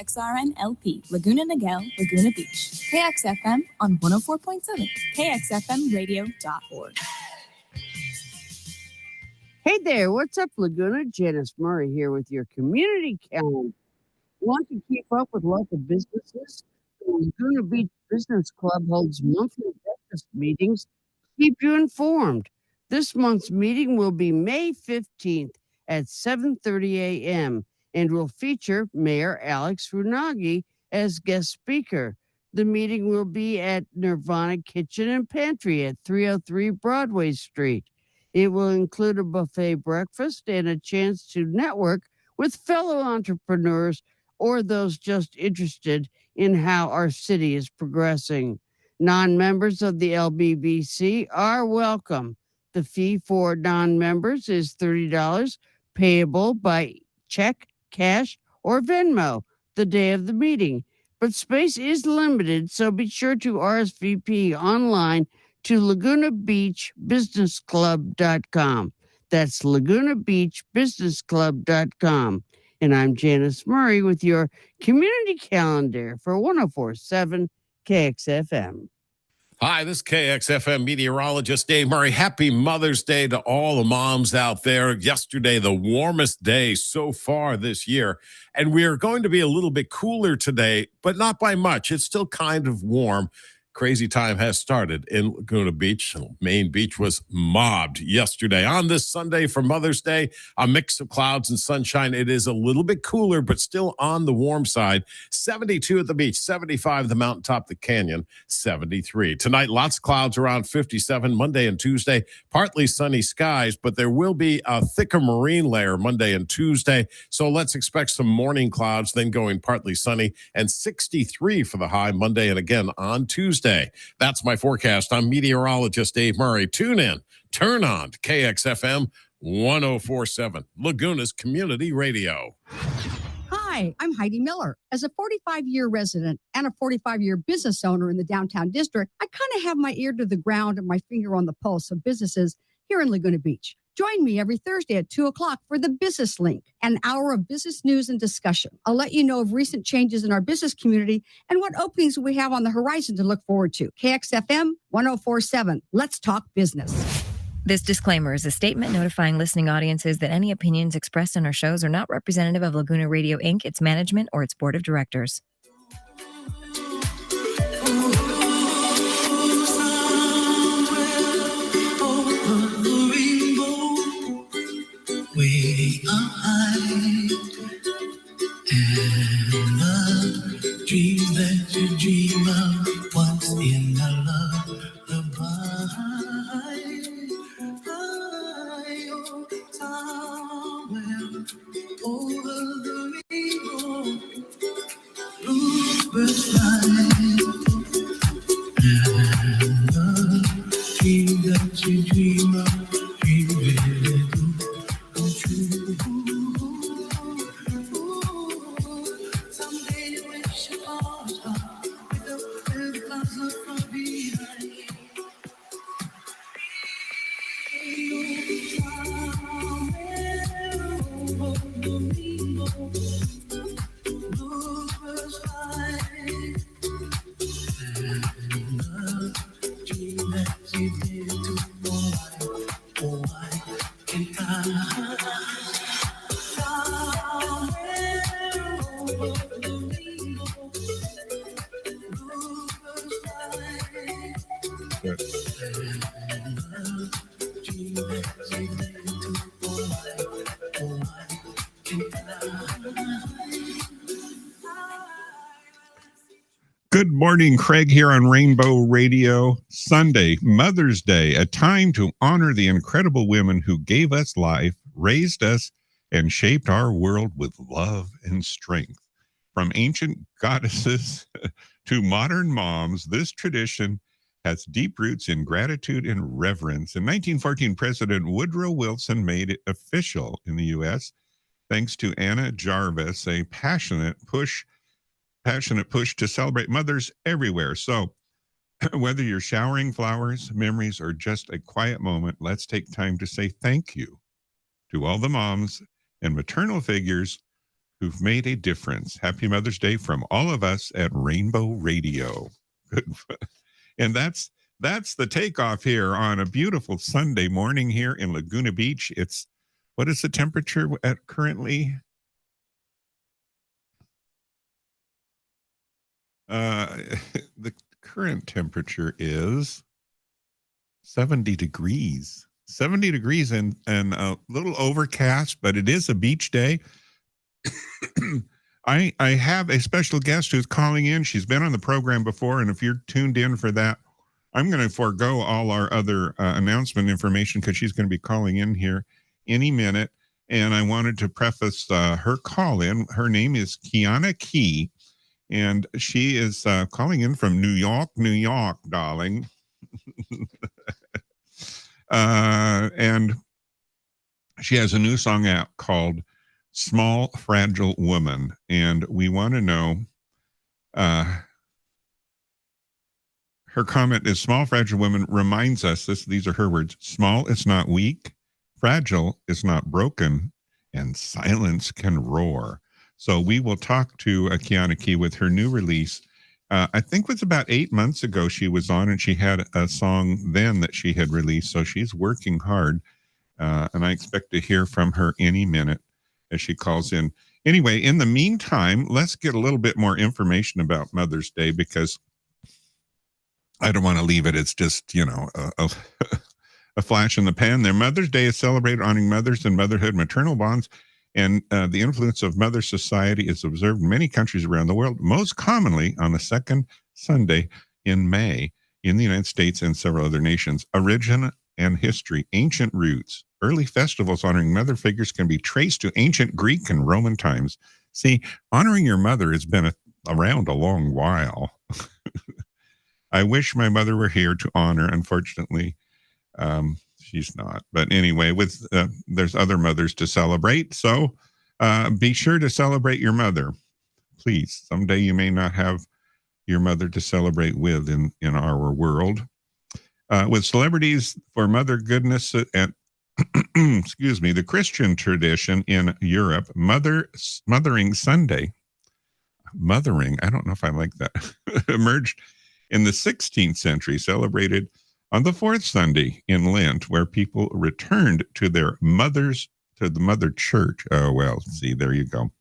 KXRN LP, Laguna Niguel, Laguna Beach. KXFM on 104.7, KXFMradio.org. Hey there, what's up, Laguna? Janice Murray here with your community calendar. Want to keep up with local businesses? The Laguna Beach Business Club holds monthly breakfast meetings to keep you informed. This month's meeting will be May 15th at 7:30 a.m. and will feature Mayor Alex Runagi as guest speaker. The meeting will be at Nirvana Kitchen and Pantry at 303 Broadway Street. It will include a buffet breakfast and a chance to network with fellow entrepreneurs or those just interested in how our city is progressing. Non-members of the LBBC are welcome. The fee for non-members is $30, payable by check, cash, or Venmo the day of the meeting. But space is limited, so be sure to RSVP online to LagunaBeachBusinessClub.com. That's LagunaBeachBusinessClub.com. And I'm Janice Murray with your community calendar for 104.7 KXFM. Hi, this is KXFM meteorologist Dave Murray. Happy Mother's Day to all the moms out there. Yesterday, the warmest day so far this year. And we are going to be a little bit cooler today, but not by much. It's still kind of warm. Crazy time has started in Laguna Beach. Main Beach was mobbed yesterday. On this Sunday for Mother's Day, a mix of clouds and sunshine. It is a little bit cooler, but still on the warm side. 72 at the beach, 75 at the mountaintop, the canyon, 73. Tonight, lots of clouds around 57. Monday and Tuesday, partly sunny skies, but there will be a thicker marine layer Monday and Tuesday. So let's expect some morning clouds, then going partly sunny, and 63 for the high Monday and again on Tuesday. That's my forecast. I'm meteorologist Dave Murray. Tune in, turn on to KXFM 104.7, Laguna's Community Radio. Hi, I'm Heidi Miller. As a 45-year resident and a 45-year business owner in the downtown district, I kind of have my ear to the ground and my finger on the pulse of businesses here in Laguna Beach. Join me every Thursday at 2 o'clock for the Business Link, an hour of business news and discussion. I'll let you know of recent changes in our business community and what openings we have on the horizon to look forward to. KXFM 104.7. Let's talk business. This disclaimer is a statement notifying listening audiences that any opinions expressed on our shows are not representative of Laguna Radio, Inc., its management, or its board of directors. Way up high, and the dreams that you dream of once in a lullaby. Somewhere over the rainbow, bluebirds fly, and the dream that you dream of, dream really do. Someday you wish upon a star with the clouds look from behind. Bluebirds fly, and the dream that you did to oh, why can't I? Good morning, Craig here on Rainbow Radio. Sunday, Mother's Day, a time to honor the incredible women who gave us life, raised us, and shaped our world with love and strength. From ancient goddesses to modern moms, this tradition has deep roots in gratitude and reverence. In 1914, President Woodrow Wilson made it official in the U.S. thanks to Anna Jarvis, a passionate push to celebrate mothers everywhere. So whether you're showering flowers, memories, or just a quiet moment, let's take time to say thank you to all the moms and maternal figures who've made a difference. Happy Mother's Day from all of us at Rainbow Radio. Good. And that's the takeoff here on a beautiful Sunday morning here in Laguna Beach. It's, what is the temperature at currently? The current temperature is 70 degrees. 70 degrees and a little overcast, but it is a beach day. I have a special guest who's calling in. She's been on the program before, and if you're tuned in for that, I'm going to forego all our other announcement information because she's going to be calling in here any minute. And I wanted to preface her call in. Her name is Kiana Key, and she is calling in from New York, darling. And she has a new song out called Small Fragile Woman. And we want to know, her comment is, small fragile woman reminds us, these are her words, small is not weak, fragile is not broken, and silence can roar. So we will talk to Kiana Key with her new release. I think it was about 8 months ago she was on, and she had a song then that she had released. So she's working hard, and I expect to hear from her any minute as she calls in. Anyway, in the meantime, let's get a little bit more information about Mother's Day, because I don't want to leave it. It's just, a flash in the pan there. Mother's Day is celebrated honoring mothers and motherhood, maternal bonds, and the influence of mother society is observed in many countries around the world, most commonly on the second Sunday in May in the United States and several other nations. Origin and history, ancient roots. Early festivals honoring mother figures can be traced to ancient Greek and Roman times. See, honoring your mother has been around a long while. I wish my mother were here to honor. Unfortunately, she's not. But anyway, there's other mothers to celebrate. So be sure to celebrate your mother. Please. Someday you may not have your mother to celebrate with in our world. With celebrities for mother goodness and excuse me, the Christian tradition in Europe, Mothering Sunday, I don't know if I like that, emerged in the 16th century, celebrated on the fourth Sunday in Lent, where people returned to their mothers, to the mother church. Oh, well, see, there you go.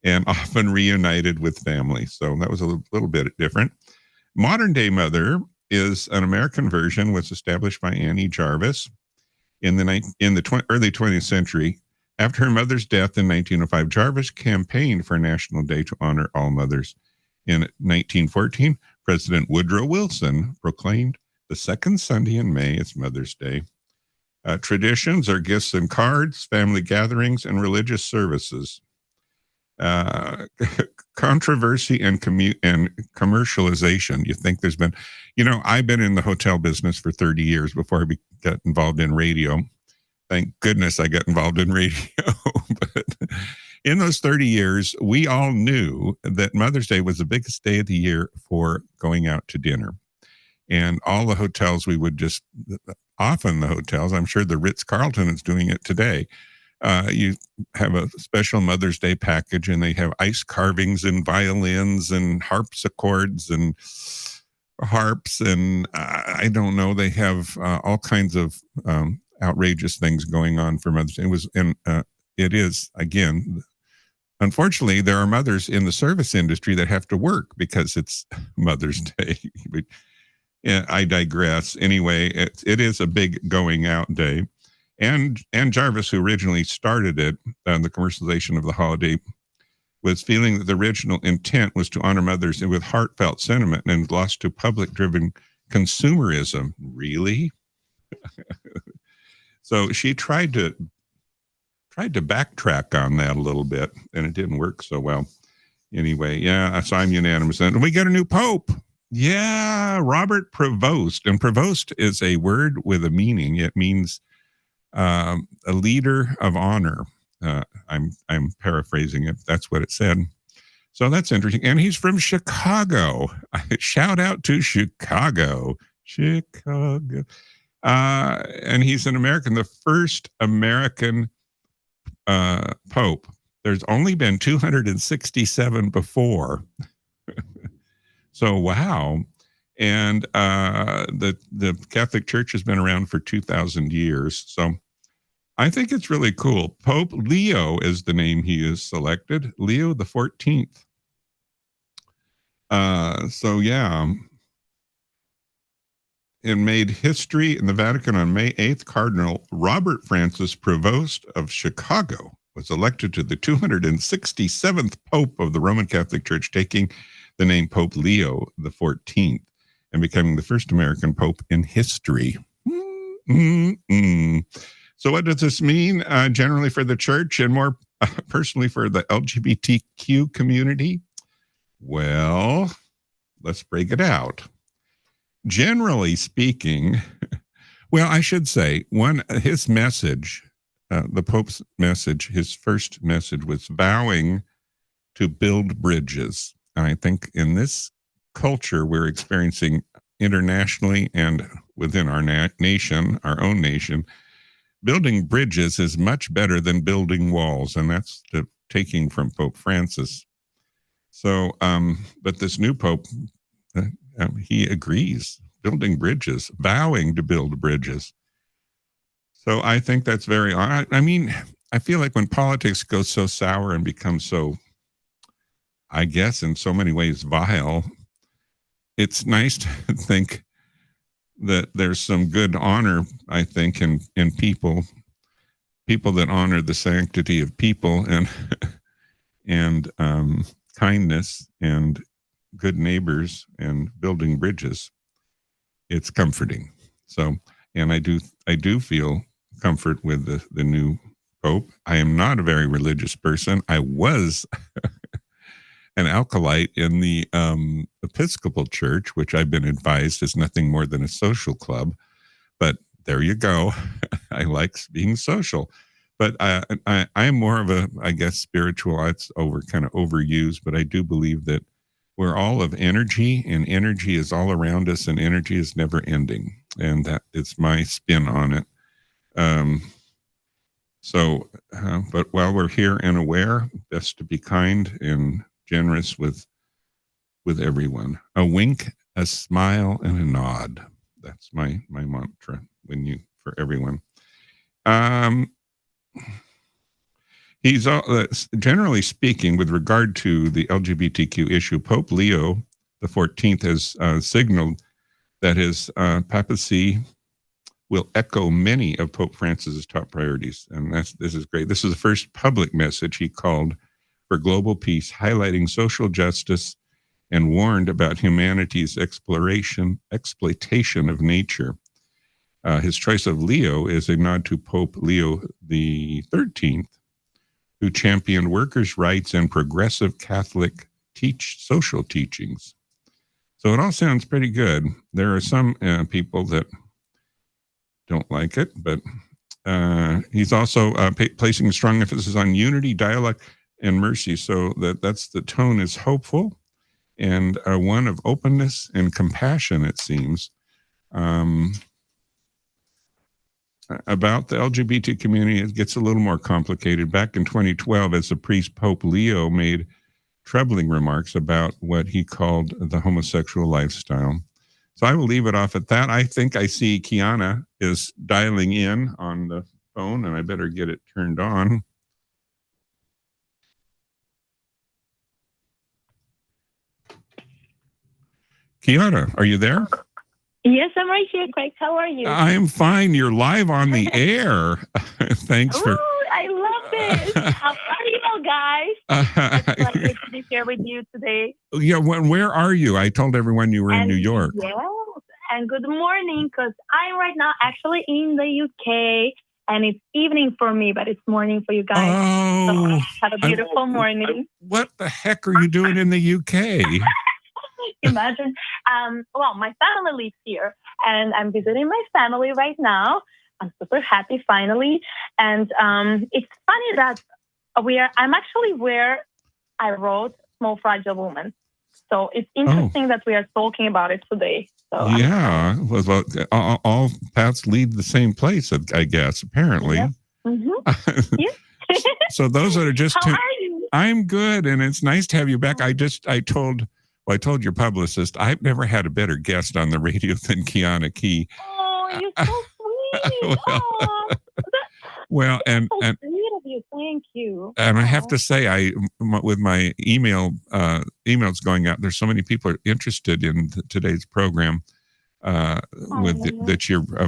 And often reunited with family. So that was a little bit different. Modern day mother is an American version, was established by Annie Jarvis in the early 20th century. After her mother's death in 1905, Jarvis campaigned for a national day to honor all mothers. In 1914, President Woodrow Wilson proclaimed the second Sunday in May as Mother's Day. Traditions are gifts and cards, family gatherings, and religious services. Controversy and commercialization. You think there's been, I've been in the hotel business for 30 years before I got involved in radio. Thank goodness I got involved in radio. But in those 30 years, we all knew that Mother's Day was the biggest day of the year for going out to dinner. And all the hotels, often the hotels, I'm sure the Ritz-Carlton is doing it today. You have a special Mother's Day package, and they have ice carvings and violins and harpsichords and harps. And I don't know, they have all kinds of outrageous things going on for Mother's Day. It is, again, unfortunately, there are mothers in the service industry that have to work because it's Mother's Day. But, yeah, I digress. Anyway, it is a big going out day. And Jarvis, who originally started it, the commercialization of the holiday, was feeling that the original intent was to honor mothers with heartfelt sentiment and lost to public-driven consumerism. Really? So she tried to backtrack on that a little bit, and it didn't work so well. Anyway, yeah, so I'm unanimous. And we got a new pope. Yeah, Robert Prevost. And Prevost is a word with a meaning. It means a leader of honor. I'm paraphrasing it. That's what it said. So that's interesting. And he's from Chicago. Shout out to Chicago. And he's an American, the first American pope. There's only been 267 before. So, wow. And the Catholic Church has been around for 2,000 years. So I think it's really cool. Pope Leo is the name he is selected. Leo the 14th. So, yeah. It made history in the Vatican on May 8th. Cardinal Robert Francis Prevost of Chicago was elected to the 267th Pope of the Roman Catholic Church, taking the name Pope Leo the 14th and becoming the first American Pope in history. So what does this mean generally for the church and more personally for the LGBTQ community? Well, let's break it out. Generally speaking, well, I should say, his message, the Pope's message, his first message was vowing to build bridges. And I think in this culture we're experiencing internationally and within our nation, our own nation, building bridges is much better than building walls. And that's taking from Pope Francis. So, but this new Pope, he agrees, building bridges, vowing to build bridges. So I think that's very, I mean, I feel like when politics goes so sour and becomes so, I guess, in so many ways vile, it's nice to think that there's some good honor, I think, in people that honor the sanctity of people and kindness and good neighbors and building bridges. It's comforting. So, and I do feel comfort with the new Pope. I am not a very religious person. I was an acolyte in the Episcopal Church, which I've been advised is nothing more than a social club. But there you go. I like being social. But I am more of a, I guess, spiritual. It's kind of overused, but I do believe that we're all of energy, and energy is all around us, and energy is never ending. And that is my spin on it. But while we're here and aware, best to be kind and generous with everyone. A wink, a smile, and a nod. That's my mantra for everyone. He's generally speaking, with regard to the LGBTQ issue, Pope Leo the 14th has signaled that his papacy will echo many of Pope Francis's top priorities, and this is great. This is the first public message he called for global peace, highlighting social justice, and warned about humanity's exploitation of nature. His choice of Leo is a nod to Pope Leo the 13th, who championed workers' rights and progressive Catholic social teachings. So it all sounds pretty good. There are some people that don't like it, but he's also placing a strong emphasis on unity, dialogue, and mercy. So that's the tone is hopeful and one of openness and compassion, it seems. About the LGBT community, it gets a little more complicated. Back in 2012, as a priest, Pope Leo made troubling remarks about what he called the homosexual lifestyle. So I will leave it off at that. I think I see Kiana is dialing in on the phone, and I better get it turned on. Kiana, are you there? Yes, I'm right here, Craig. How are you? I'm fine. You're live on the air. Thanks for. Ooh, I love this. How are you, guys? It's a pleasure to be here with you today. Yeah, where are you? I told everyone you were in New York. Yes, and good morning, because I'm right now actually in the UK, and it's evening for me, but it's morning for you guys. Oh, so have a beautiful morning. What the heck are you doing in the UK? Imagine. Well, my family lives here, and I'm visiting my family right now. I'm super happy, finally. And it's funny that I'm actually where I wrote Small Fragile Woman. So it's interesting that we are talking about it today. So yeah, well, all paths lead the same place, I guess, apparently. Yep. Mm-hmm. Yeah. So those that are just How are you? I'm good, and it's nice to have you back. I told your publicist I've never had a better guest on the radio than Kiana Key. Oh, you're so sweet. Well, Oh, well, and so sweet of you. Thank you. I have Oh. to say, with my emails going out, there's so many people are interested in today's program of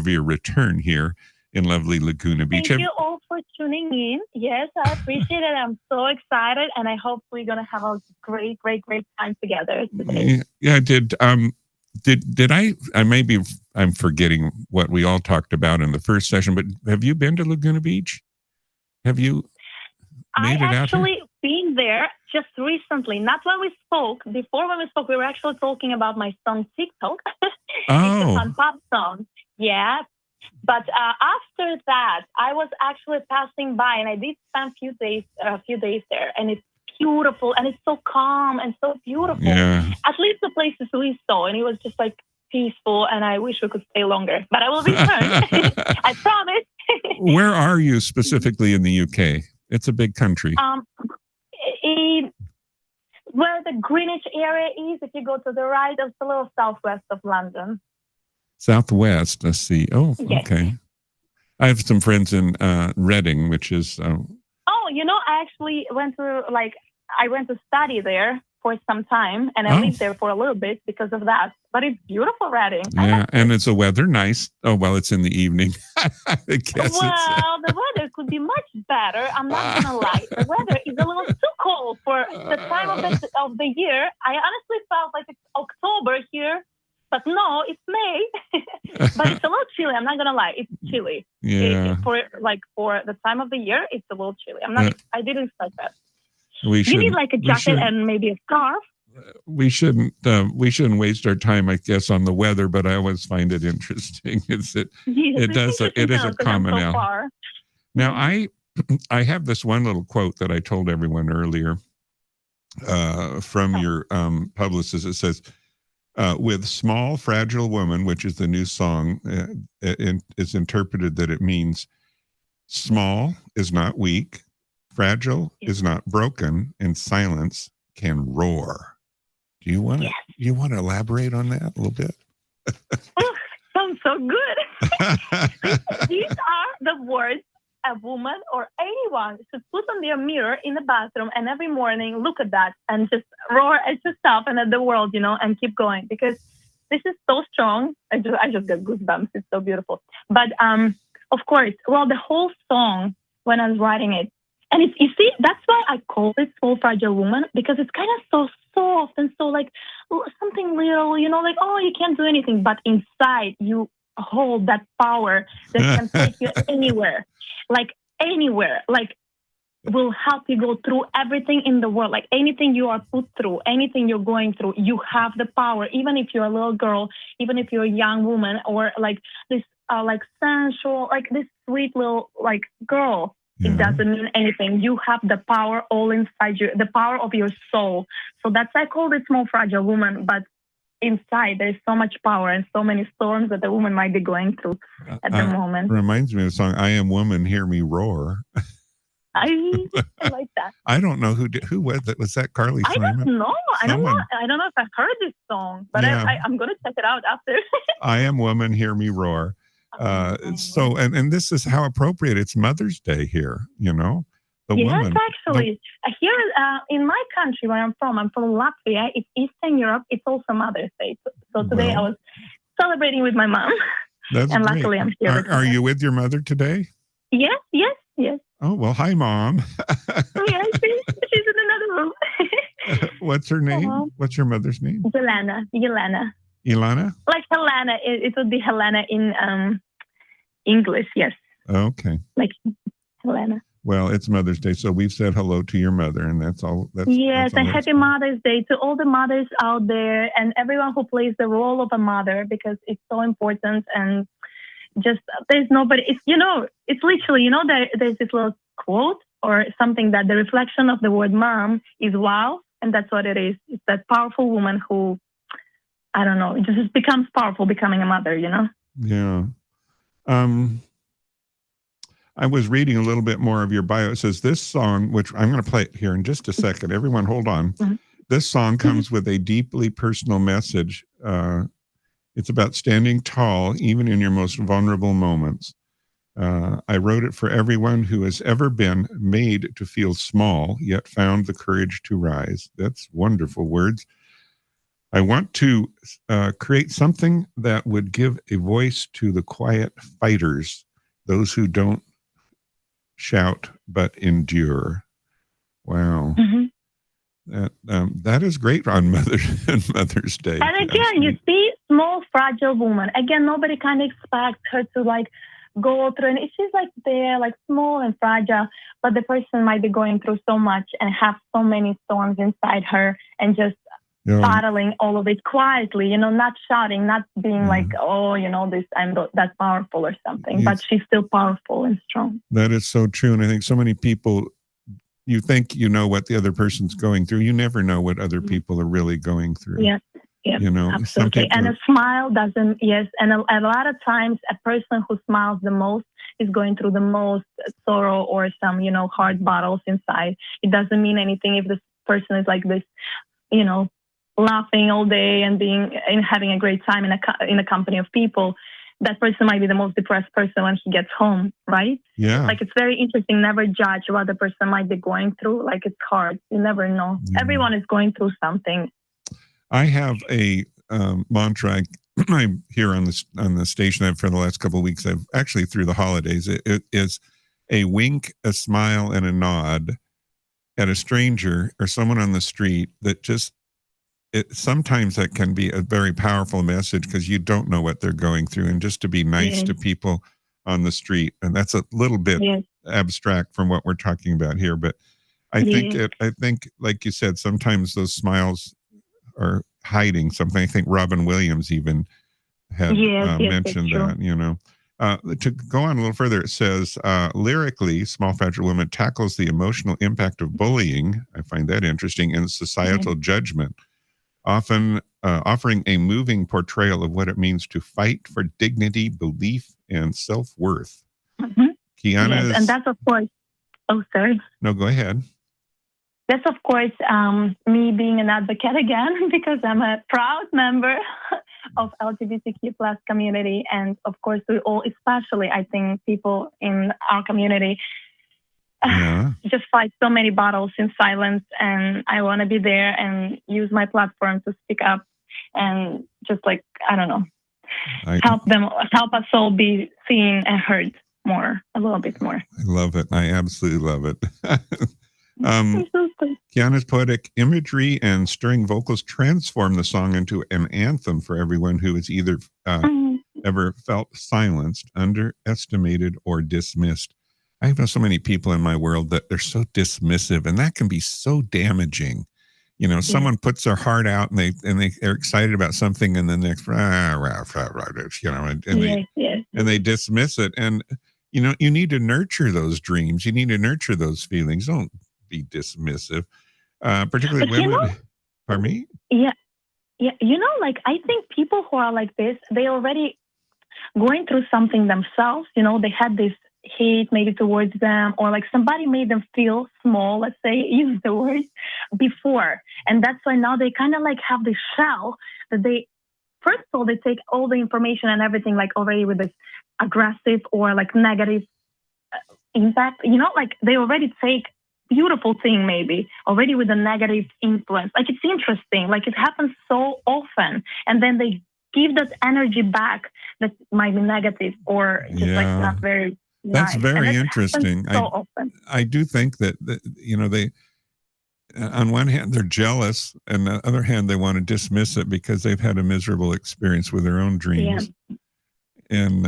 your return here in lovely Laguna Beach. Thank you all for tuning in. Yes, I appreciate it. I'm so excited, and I hope we're gonna have a great time together today. Yeah, did I'm forgetting what we all talked about in the first session, but have you been to Laguna Beach? Have you I made it out here? actually been there just recently. Not when we spoke. Before when we spoke, we were actually talking about my song TikTok. It's a Oh, fun pop song. Yeah. But after that, I was actually passing by, and I did spend a few days there, and it's beautiful, and it's so calm and so beautiful. yeah. At least the places we saw, and it was just like peaceful, and I wish we could stay longer. But I will return. I promise. Where are you specifically in the UK? It's a big country. Where the Greenwich area is, if you go to the right, it's a little southwest of London. Southwest. Let's see. Oh, Yes. okay. I have some friends in Reading, which is Oh, I actually went to study there for some time, and I lived there for a little bit because of that. But it's beautiful, Reading. yeah, and it's the weather nice. Oh well, it's in the evening. I guess Well, the weather could be much better. I'm not gonna lie. The weather is a little too cold for the time of the year. I honestly felt like it's October here, but no, it's May. But it's a little chilly. I'm not gonna lie. It's chilly. yeah. For the time of the year, it's a little chilly. I didn't expect that. We should. You need like a jacket and maybe a scarf. We shouldn't waste our time, I guess, on the weather. But I always find it interesting. It is a commonality. Now I have this one little quote that I told everyone earlier from your publicist. It says, with small, fragile woman, which is the new song, it's interpreted that it means small is not weak, fragile is not broken, and silence can roar. Do you want to elaborate on that a little bit? Sounds so good. These are the words a woman or anyone should put on their mirror in the bathroom, and every morning look at that and just roar at yourself and at the world, and keep going, because this is so strong. I just got goosebumps. It's so beautiful. But of course, the whole song, when I was writing it, and you see, that's why I call it Small Fragile Woman, because it's kind of so soft and so like something little, like, oh, you can't do anything. But inside you hold that power that can take you anywhere, like will help you go through everything in the world, like anything you are put through, anything you're going through, you have the power, even if you're a little girl, even if you're a young woman, or like this, like sensual, like this sweet little like girl. It doesn't mean anything. You have the power all inside you, the power of your soul. So that's why I call it Small Fragile Woman. But inside, there's so much power and so many storms that the woman might be going through at the moment. Reminds me of the song "I Am Woman, Hear Me Roar." I like that. I don't know who was that. Was that Carly Simon? I don't know. I don't know if I've heard this song, but I'm gonna check it out after. I Am Woman, Hear Me Roar. So and this is how appropriate. It's Mother's Day here, the woman. Actually, here in my country where I'm from Latvia. It's Eastern Europe. It's also Mother's Day. So today I was celebrating with my mom. That's and great. luckily I'm here. Are you with your mother today? Yes. Oh well, hi, Mom. Yeah, she's in another room. What's her name? What's your mother's name? Yelena. Ilana? Like Helena. It would be Helena in English, yes. Okay. Like Helena. Well, it's Mother's Day, so we've said hello to your mother, and that's all. Yes, and happy Mother's Day to all the mothers out there and everyone who plays the role of a mother, because it's so important. And just there's nobody. It's literally, there's this little quote or something that the reflection of the word mom is wow, and that's what it is. It's that powerful woman who, I don't know, it just becomes powerful becoming a mother, Yeah. I was reading a little bit more of your bio. It says this song, which I'm going to play it here in just a second. Everyone, hold on. Mhm. This song comes with a deeply personal message. It's about standing tall, even in your most vulnerable moments. I wrote it for everyone who has ever been made to feel small, yet found the courage to rise. That's wonderful words. I want to create something that would give a voice to the quiet fighters, those who don't shout but endure. Wow. Mhm. That is great on Mother's Day. And again, you see, small, fragile woman. Again, nobody can expect her to like go through, and she's like there, like small and fragile, but the person might be going through so much and have so many storms inside her, and just battling all of it quietly, not shouting, not being like, oh, that's powerful or something, but she's still powerful and strong. That is so true. And I think so many people, you think you know what the other person's going through. You never know what other people are really going through. Yes. Absolutely. And a smile doesn't, and a lot of times a person who smiles the most is going through the most sorrow or some, hard battles inside. It doesn't mean anything if this person is like this, laughing all day and having a great time in a company of people. That person might be the most depressed person when he gets home, right? Yeah. Like, it's very interesting. Never judge what the person might be going through. Like, it's hard. You never know. Yeah. Everyone is going through something. I have a mantra I'm here on the station for the last couple of weeks. I've actually through the holidays. It is a wink, a smile, and a nod at a stranger or someone on the street that just. Sometimes that can be a very powerful message because you don't know what they're going through, and just to be nice to people on the street. And that's a little bit abstract from what we're talking about here, but I think, like you said, sometimes those smiles are hiding something. I think Robin Williams even had mentioned that, to go on a little further, it says, lyrically, Small Fragile Woman tackles the emotional impact of bullying. I find that interesting, and societal judgment, often offering a moving portrayal of what it means to fight for dignity, belief, and self-worth. Mm-hmm. Kiana and that's, of course, oh, sorry. No, go ahead. That's, of course, me being an advocate again, because I'm a proud member of LGBTQ plus community. And of course, we all, especially, I think, people in our community, just fight so many battles in silence, and I want to be there and use my platform to speak up and just like, I don't know, help us all be seen and heard a little bit more. I love it. I absolutely love it. Kiana's poetic imagery and stirring vocals transform the song into an anthem for everyone who has either ever felt silenced, underestimated, or dismissed. I have so many people in my world that they're so dismissive, and that can be so damaging. Someone puts their heart out and they're excited about something, and then next, and they dismiss it. And you need to nurture those dreams. You need to nurture those feelings. Don't be dismissive, particularly women. Pardon me? Yeah. I think people who are like this, they already going through something themselves. They had this hate maybe towards them, or like somebody made them feel small, let's say, use the word, before. And that's why now they kind of like have this shell that they, first of all, they take all the information and everything like already with this aggressive or like negative impact, like they already take beautiful thing maybe already with a negative influence. Like, it's interesting, like it happens so often, and then they give that energy back that might be negative or just like not very That's nice. very interesting. So often. I do think that they, on one hand, they're jealous, and on the other hand, they want to dismiss it because they've had a miserable experience with their own dreams, and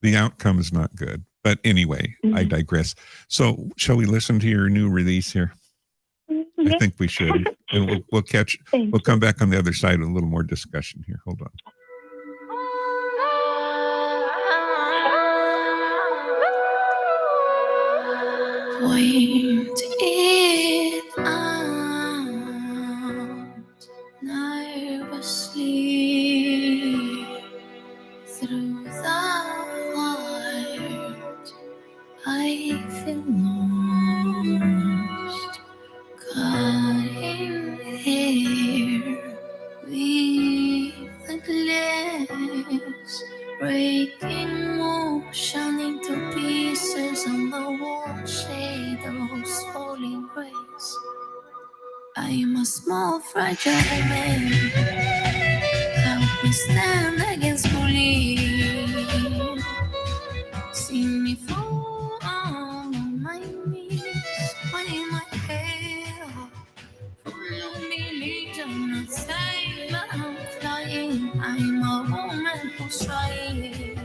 the outcome is not good. But anyway, I digress. So, shall we listen to your new release here? I think we should, and we'll come back on the other side with a little more discussion here. Hold on. Point it out nervously through the heart I'm a small, fragile man. Help me stand against bullying. See me fall on my knees. Putting my head up. Follow me, lead on the side. But I'm flying. I'm a woman who's trying.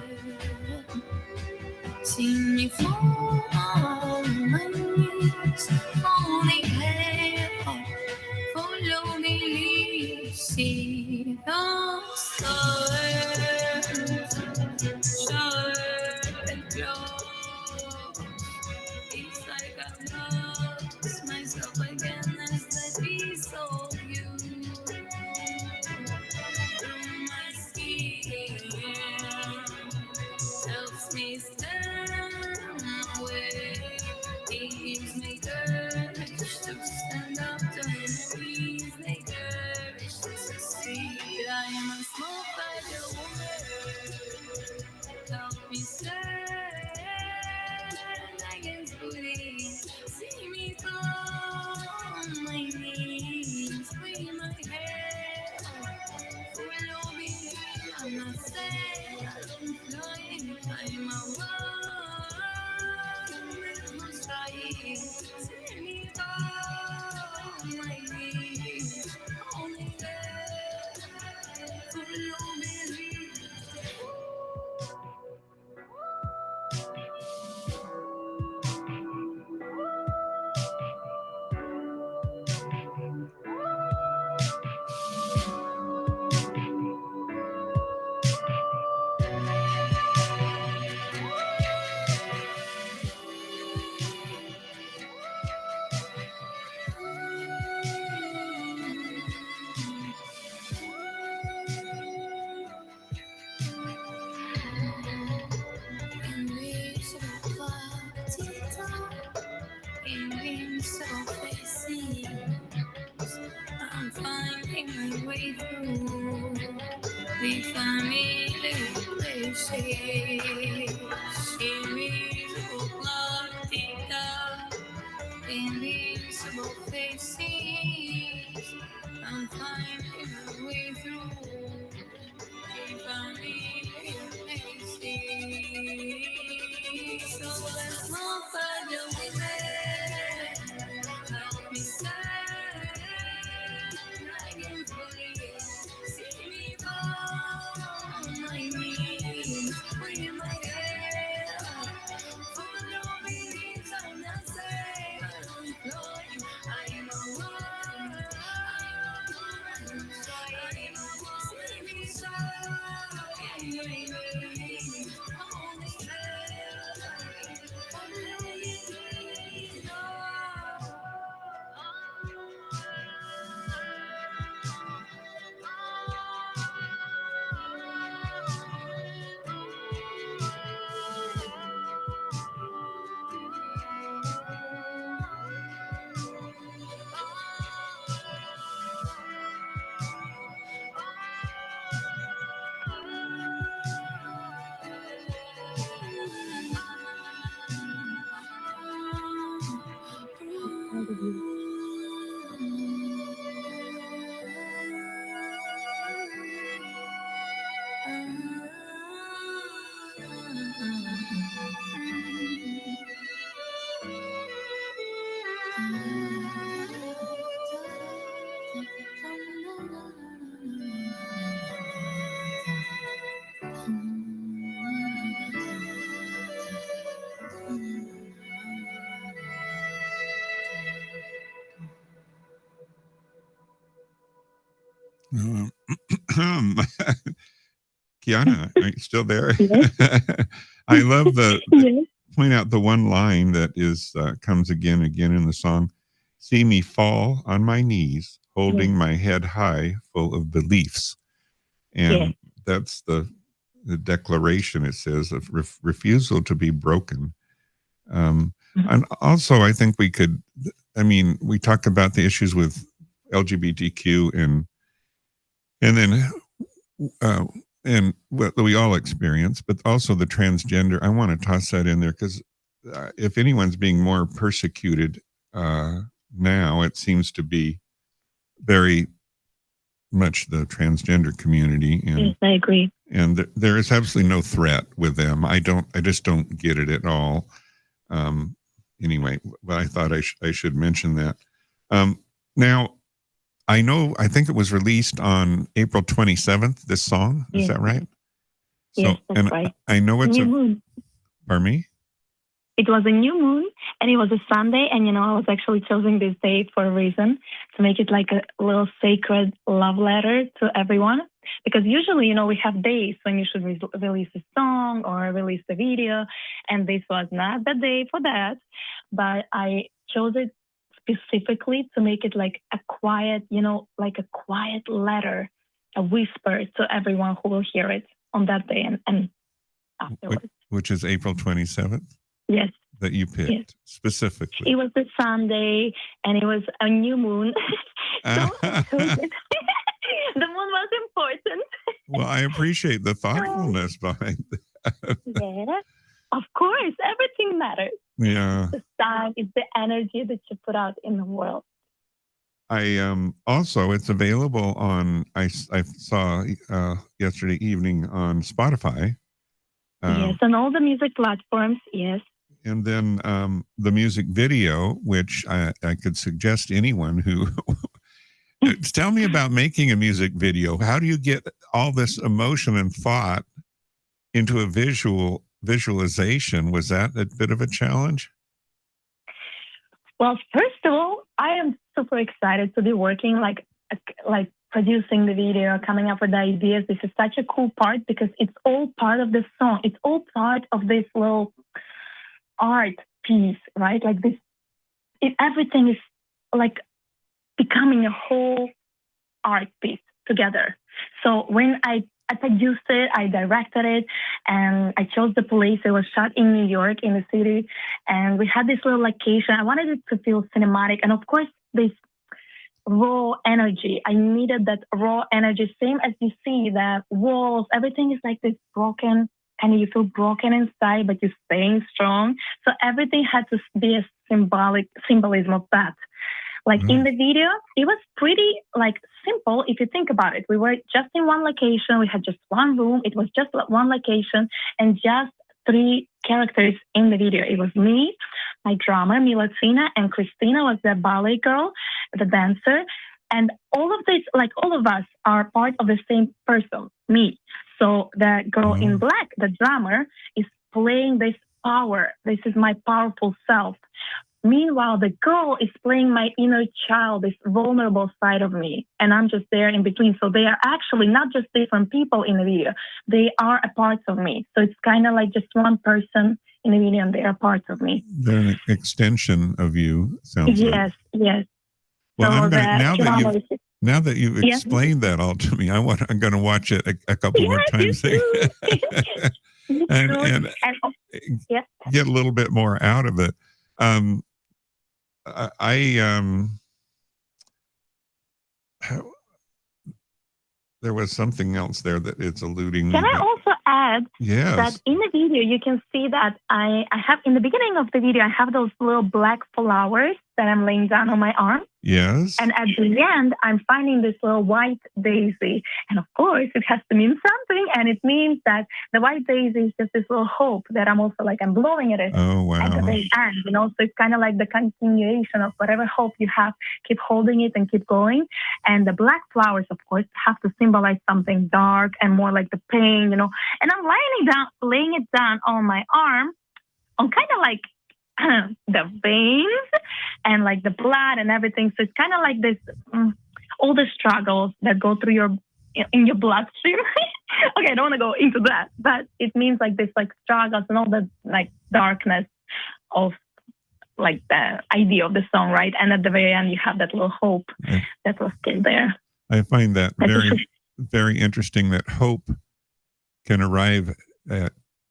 See me fall on my knees. Holding head up. Follow me, lead. See the stars. Sharp and close. It's like I've lost myself again as the piece of you through my skin. Helps me stand away. It gives me courage to stand up to enemies. They courage to succeed. I am a small fragile woman. Help me stand against bullying. See me fall on my knees. Bring my head. Follow me. I'm not sad. I'm flying. I'm a woman who's trying. See me fall on my knees. Only there. Follow me. Invincible faces, I'm finding my way through the familiar places. Invisible clock, invincible faces, I'm finding my way through the familiar places. So let's move further with it. Help me stand against bullying. See me fall on my knees. Bring my head up. Follow me, I'm not safe. I'm flying. I'm a woman. I'm trying. See me fall on my knees. Only Kiana, are you still there? I love point out the one line that is comes again in the song. See me fall on my knees, holding my head high, full of beliefs. And that's the declaration, it says, of refusal to be broken. And also, I think we could, we talk about the issues with LGBTQ and then and what we all experience, but also the transgender. I want to toss that in there because if anyone's being more persecuted now, it seems to be very much the transgender community, and Yes, I agree. and there is absolutely no threat with them. I just don't get it at all. Anyway, but I thought I should mention that. Now, I think it was released on April 27th, this song. Is Yes. that right? Yes, that's and right. I know it's New moon. pardon me? It was a new moon, and it was a Sunday, and I was actually choosing this day for a reason, to make it like a little sacred love letter to everyone. Because usually, we have days when you should release a song or release a video, and this was not the day for that. But I chose it specifically to make it like a quiet, like a quiet letter, a whisper to everyone who will hear it on that day and afterwards. Which is April 27th Yes. that you picked Yes. specifically. It was a Sunday, and it was a new moon. So I chose it. The moon was important. Well, I appreciate the thoughtfulness behind that. Yeah, of course, everything matters. Yeah. The sun is the energy that you put out in the world. I also, it's available on, I saw yesterday evening on Spotify. Yes, on all the music platforms. Yes. And then the music video, which I could suggest anyone who tell me about making a music video. How do you get all this emotion and thought into a visualization? Was that a bit of a challenge? Well, first of all, I am super excited to be working like producing the video, coming up with the ideas. This is such a cool part because it's all part of the song. It's all part of this little art piece, right? Like this, everything is like becoming a whole art piece together. So when I produced it, I directed it, and I chose the place. It was shot in New York, in the city, and we had this little location. I wanted it to feel cinematic, and of course, this raw energy. I needed that raw energy, same as you see the walls. Everything is like this broken, and you feel broken inside, but you're staying strong. So everything had to be a symbolism of that. Like in the video, it was pretty like simple if you think about it. We were just in one location. We had just one room. It was just one location and just 3 characters in the video. It was me, my drummer, Milatina, and Christina was the ballet girl, the dancer. And all of this, like all of us are part of the same person, me. So the girl in black, the drummer, is playing this power. This is my powerful self. Meanwhile, the girl is playing my inner child, this vulnerable side of me, and I'm just there in between. So they are actually not just different people in the video. They are a part of me. So it's kind of like just one person in the video, and they are parts of me. They're an extension of you, sounds like. Yes, yes. Well, So I'm gonna, now that you've Yeah. explained that all to me, I'm going to watch it a couple more times and yeah. get a little bit more out of it. There was something else there that it's alluding. Can I also add Yes. that in the video you can see that I have in the beginning of the video I have those little black flowers that I'm laying down on my arm. Yes. And at the end, I'm finding this little white daisy. And of course, it has to mean something. And it means that the white daisy is just this little hope that I'm also like, I'm blowing it at Oh, wow. the very end. So it's kind of like the continuation of whatever hope you have. Keep holding it and keep going. And the black flowers, of course, have to symbolize something dark and more like the pain, And I'm laying it down on my arm on kind of like the veins and like the blood and everything. So it's kind of like this, all the struggles that go through in your bloodstream. Okay, I don't want to go into that, but it means like this, like struggles and all the like darkness of like the idea of the song, right? And at the very end, you have that little hope that was still there. I find that very, very interesting that hope can arrive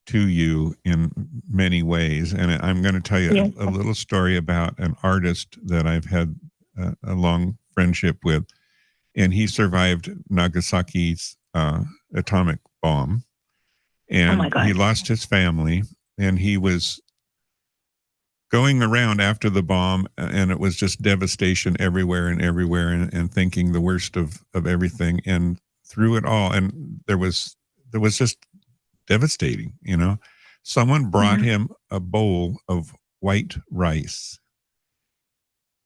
to you in many ways. And I'm going to tell you a little story about an artist that I've had a long friendship with. And he survived Nagasaki's atomic bomb. And he lost his family. And he was going around after the bomb, and it was just devastation everywhere and everywhere, and thinking the worst of everything. And through it all, and there was just devastating, you know. Someone brought him a bowl of white rice,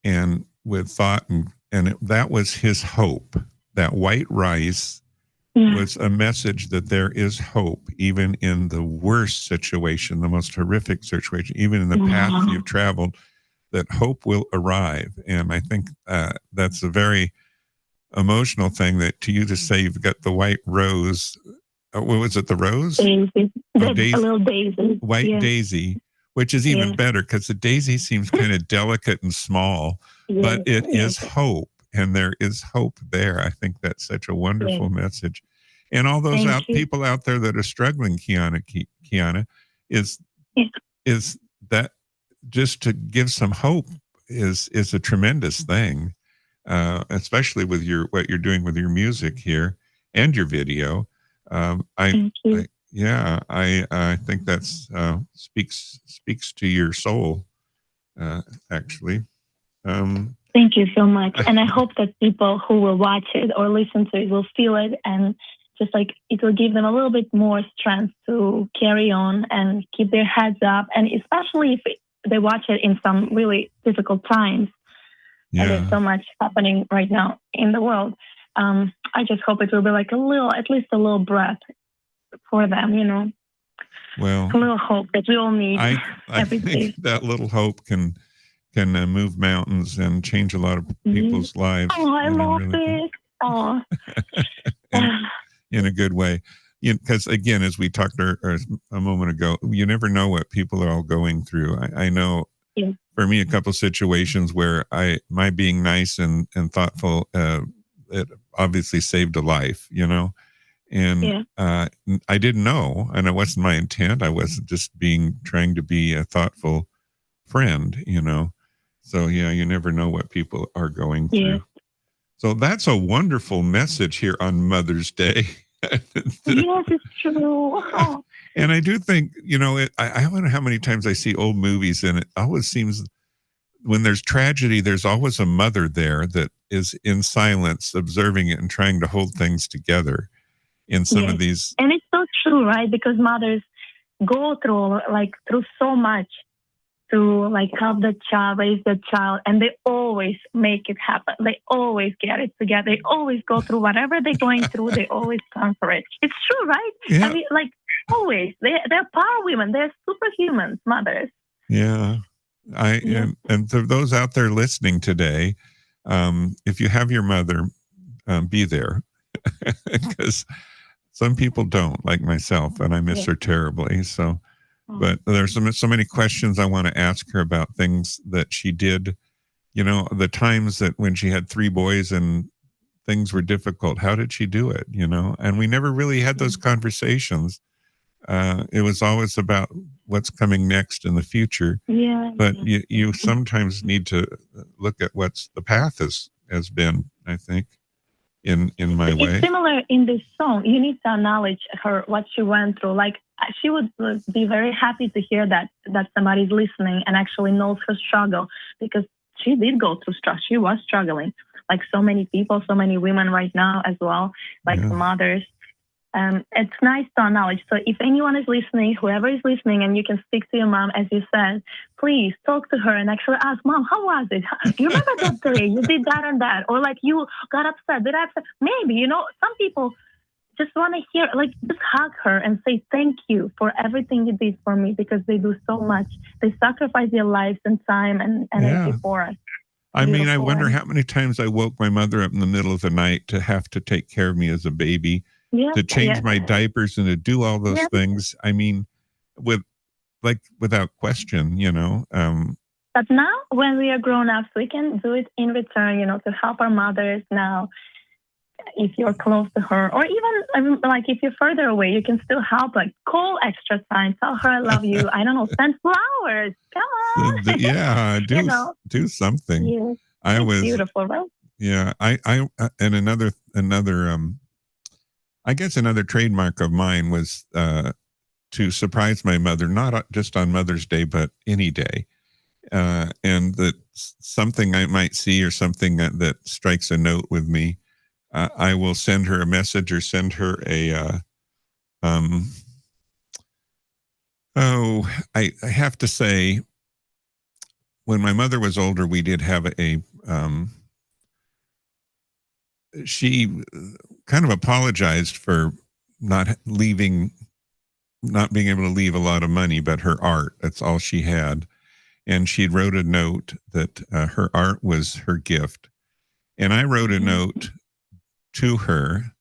and with thought, that was his hope. That white rice was a message that there is hope, even in the worst situation, the most horrific situation, even in the path you've traveled, that hope will arrive. And I think that's a very emotional thing, that to you to say you've got the white rose. What was it? The rose? Daisy. Oh, daisy. A little daisy. White daisy, which is even better, because the daisy seems kind of delicate and small, but it is hope. And there is hope there. I think that's such a wonderful message. And all those people out there that are struggling, Kiana, is that just to give some hope is a tremendous thing, especially with what you're doing with your music here and your video. I think that's speaks to your soul, actually. Thank you so much. And I hope that people who will watch it or listen to it will feel it, and just like it will give them a little bit more strength to carry on and keep their heads up. And especially if they watch it in some really difficult times. And there's so much happening right now in the world. I just hope it will be like at least a little breath for them, you know. Well, a little hope that we all need I every day. think that little hope can move mountains and change a lot of people's lives. Oh, I love really it. Oh. in a good way. Because again, as we talked a moment ago, you never know what people are all going through. I know for me, a couple of situations where my being nice and thoughtful, it obviously saved a life, you know. And I didn't know, and it wasn't my intent. I wasn't just trying to be a thoughtful friend, you know. So you never know what people are going through. So that's a wonderful message here on Mother's Day. Yes, it's true. Oh. And I do think, you know, I wonder how many times I see old movies, and it always seems when there's tragedy, there's always a mother there that is in silence, observing it and trying to hold things together in some of these. And it's so true, right? Because mothers go through so much to help the child, raise the child, and they always make it happen. They always get it together. They always go through whatever they're going through. They always conquer it. It's true, right? Yeah. I mean, always. They're power women. They're superhumans, mothers. Yeah. And to those out there listening today, if you have your mother, be there, because some people don't, like myself, and I miss her terribly. So. But there's so many questions I want to ask her about things that she did, you know, the times that when she had 3 boys and things were difficult. How did she do it, you know? And we never really had those conversations. It was always about what's coming next in the future. Yeah. But you sometimes need to look at what's the path has been, I think, in my way. It's similar in this song. You need to acknowledge what she went through. She would be very happy to hear that somebody's listening and actually knows her struggle, because she did go through struggle. She was struggling, like so many people, so many women right now as well, the mothers. It's nice to acknowledge. So if anyone is listening, whoever is listening, and you can speak to your mom, as you said, please talk to her and actually ask, Mom, how was it? You remember that day you did that and that? Or you got upset. Did I upset? Maybe, you know, some people just want to hear, just hug her and say thank you for everything you did for me, because they do so much. They sacrifice their lives and time and energy for us. I mean, I wonder how many times I woke my mother up in the middle of the night to have to take care of me as a baby, to change my diapers and to do all those things. I mean, without question, you know. But now when we are grown ups, we can do it in return, you know, to help our mothers now. If you're close to her, or even if you're further away, you can still help. Call extra time, tell her I love you. I don't know, send flowers. Come on. Do something. Yes. It's beautiful, right? Yeah, I and another I guess another trademark of mine was to surprise my mother, not just on Mother's Day, but any day. and that something I might see or something that strikes a note with me, I will send her a message or send her a. I have to say, when my mother was older, we did have a. She kind of apologized for not being able to leave a lot of money, but her art, that's all she had. And she wrote a note that her art was her gift. And I wrote a note to her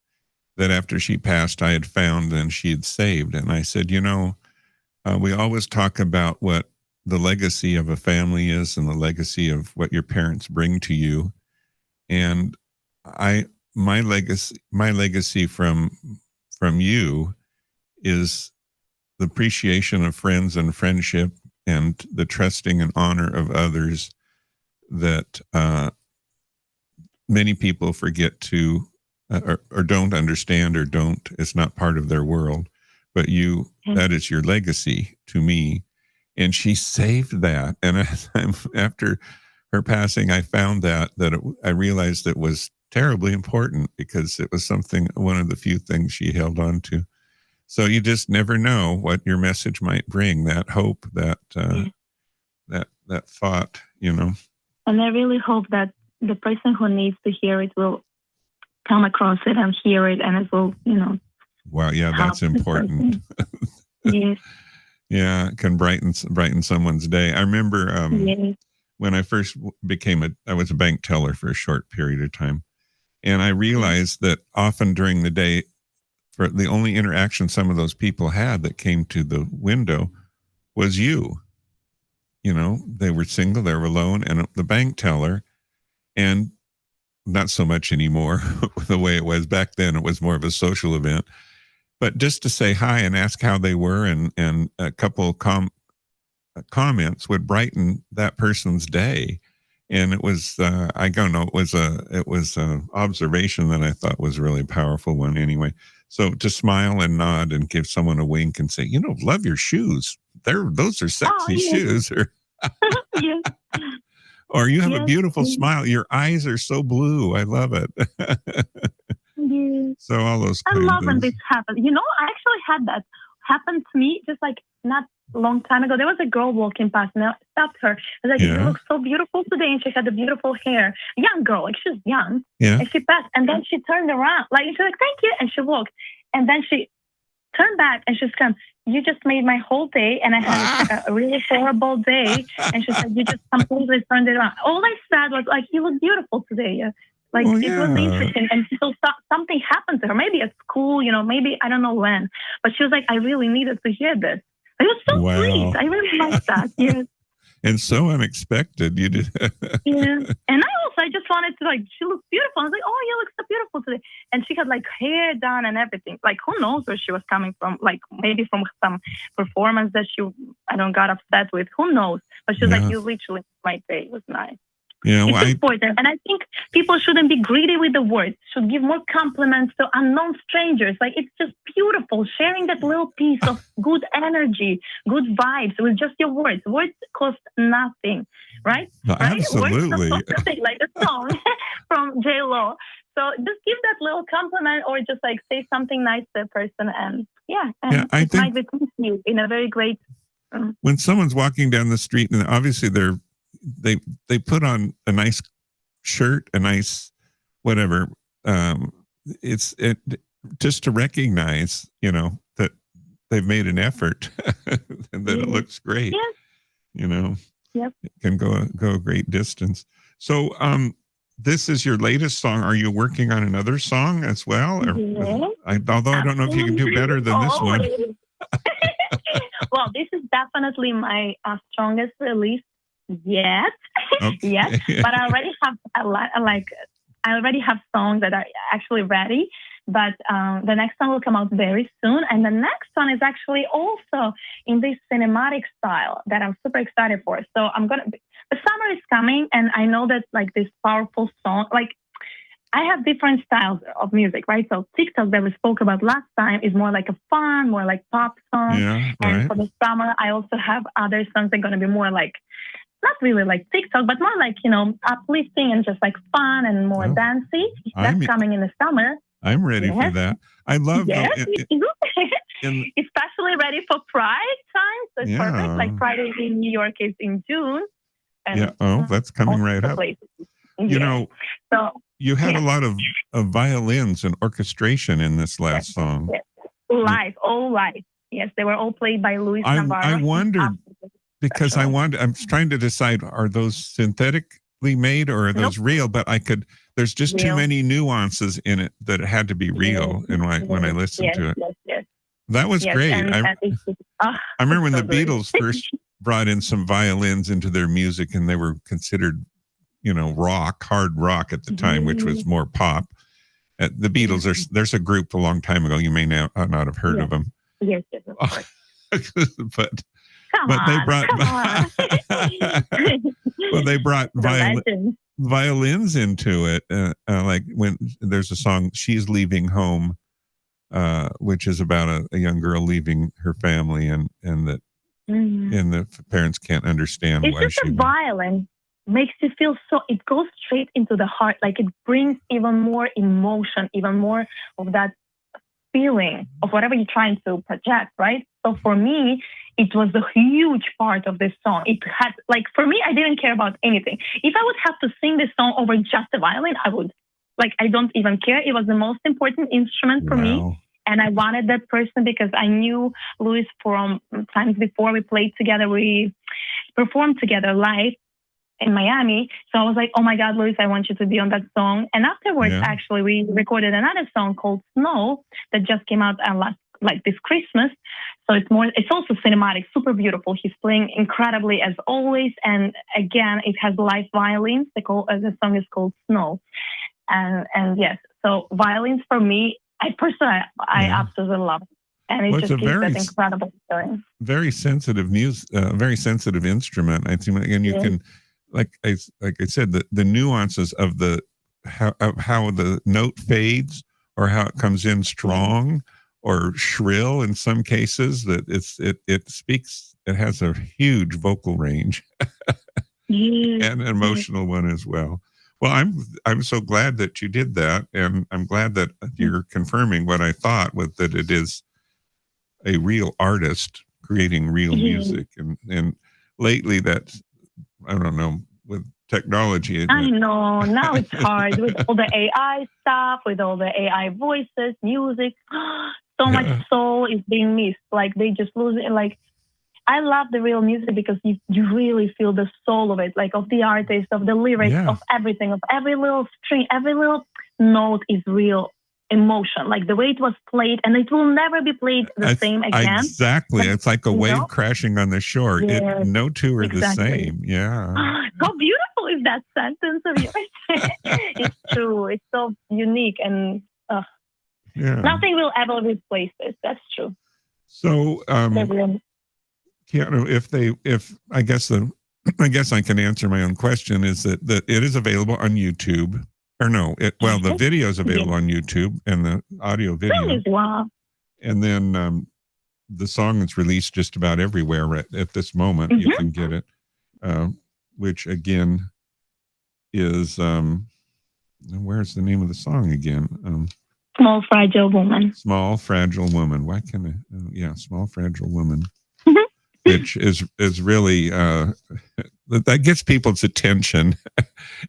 that after she passed, I had found and she had saved. And I said, we always talk about what the legacy of a family is and the legacy of what your parents bring to you. And my legacy from you is the appreciation of friends and friendship and the trusting and honor of others that many people forget to or don't understand or it's not part of their world. But that is your legacy to me. And she saved that. And after her passing, I found that I realized it was terribly important because it was one of the few things she held on to. So you just never know what your message might bring, that hope, that thought, And I really hope that the person who needs to hear it will come across it and hear it, and it will, Wow, yeah, that's important. Yes. Yeah, it can brighten someone's day. I remember when I first I was a bank teller for a short period of time. And I realized that often during the day, for the only interaction some of those people had that came to the window was you. They were single, they were alone, and the bank teller, and not so much anymore the way it was back then. It was more of a social event. But just to say hi and ask how they were, and a couple comments would brighten that person's day. And it was, I don't know, it was a observation that I thought was a really powerful one anyway. So to smile and nod and give someone a wink and say, love your shoes. Those are sexy shoes. Or, Yes. or you have a beautiful smile. Your eyes are so blue. I love it. Yes. So all those I kind love of when things. this happens. I actually had that happen to me just like not a long time ago. There was a girl walking past and I stopped her. I was like, you look so beautiful today. And she had the beautiful hair. A young girl, like she was young. Yeah. And she passed. And then she turned around. Like, she's like, thank you. And she walked. And then she turned back and she's come, you just made my whole day. And I had a really horrible day. And she said, you just completely turned it around. All I said was like, you look beautiful today. Like, it was interesting. And so something happened to her, maybe at school, maybe I don't know when. But she was like, I really needed to hear this. It was so sweet. I really liked that. Yes. And so unexpected. You did. Yeah. And I just wanted to, she looks beautiful. I was like, oh, you look so beautiful today. And she had hair done and everything. Who knows where she was coming from? Maybe from some performance that I don't got upset with. Who knows? But she was like, you literally made my day. It was nice. Yeah, it's important. And I think people shouldn't be greedy with the words, should give more compliments to unknown strangers. It's just beautiful, sharing that little piece of good energy, good vibes with just your words. Words cost nothing, right? No, absolutely. Words cost nothing, like a song from J-Lo. So just give that little compliment or just say something nice to a person. And I think might be you in a very great... when someone's walking down the street and obviously they put on a nice shirt, a nice whatever. It's just to recognize, that they've made an effort and that it looks great. Yes. It can go a great distance. So, this is your latest song. Are you working on another song as well? Or, although I don't know if you can do better than this one. Well, this is definitely my strongest release yet. Okay. Yes, but I already have I already have songs that are actually ready. But the next song will come out very soon, and the next one is actually also in this cinematic style that I'm super excited for. So the summer is coming, and I know that this powerful song, I have different styles of music, right? So TikTok that we spoke about last time is more like a fun, more like pop song. Yeah, right. And for the summer, I also have other songs that are going to be more like not really like TikTok, but more like, uplifting and just like fun and more Oh, dancey. That's I'm coming in the summer. I'm ready for Yes. that. I love Yes, the me too. in, Especially ready for Pride time. So it's Yeah. perfect. Like Friday in New York is in June. And yeah. Oh, that's coming all right the up. places. You Yes. know, So you had yeah. a lot of violins and orchestration in this last song. yes. All live. Yes, they were all played by Luis Navarro. I wondered Absolutely because special. I'm trying to decide, are those synthetically made or are those real? But there's just too Real. many nuances in it that it had to be real. Yes, And when I listened yes, to it, yes. that was Yes, great. and it's just, I remember when so the good. Beatles first brought in some violins into their music, and they were considered, hard rock at the time, which was more pop. The Beatles there's a group a long time ago. You may not have heard of them. Yes, of course. but Come but they on, brought come on. well, they brought The legend. violins into it. Like when there's a song, "She's Leaving Home," which is about a young girl leaving her family, and that and the parents can't understand It's why just she. a violin makes you feel so. It goes straight into the heart. Like it brings even more emotion, even more of that feeling of whatever you're trying to project, right? So for me, it was a huge part of this song. It had, like, for me, I didn't care about anything. If I would have to sing this song over just the violin, I would. Like, I don't even care. It was the most important instrument for me. And I wanted that person because I knew Luis from times before we played together. We performed together live in Miami. So I was like, oh my God, Luis, I want you to be on that song. And afterwards, actually, we recorded another song called Snow that just came out this Christmas. So it's also cinematic, super beautiful. He's playing incredibly as always. And again, it has live violins. The song is called Snow. And yes, so violins for me, I absolutely love it. And it just gives that incredible feeling. Very sensitive very sensitive instrument. I think, and you can, like I said, the nuances of how the note fades or how it comes in strong or shrill in some cases. That it speaks. It has a huge vocal range and an emotional one as well. Well, I'm so glad that you did that, and I'm glad that you're confirming what I thought, with that it is a real artist creating real music. And lately, that's, I don't know, with technology. I know now it's hard with all the AI stuff, with all the AI voices, music. So much soul is being missed. Like they just lose it. Like I love the real music because you really feel the soul of it, like of the artist, of the lyrics, of everything, of every little string, every little note is real emotion, like the way it was played, and it will never be played the same again. Exactly. It's like a wave crashing on the shore. Yes, No two are the same. Yeah. How beautiful is that sentence of yours? It's true. It's so unique, and nothing will ever replace this. That's true. So, if I guess I can answer my own question, is that it is available on YouTube. Or no, the video is available on YouTube and the audio video. Wow. And then the song is released just about everywhere at this moment. You can get it, which again is, where's the name of the song again? Small Fragile Woman. Small Fragile Woman. Why can I? Small Fragile Woman. Which is really that gets people's attention,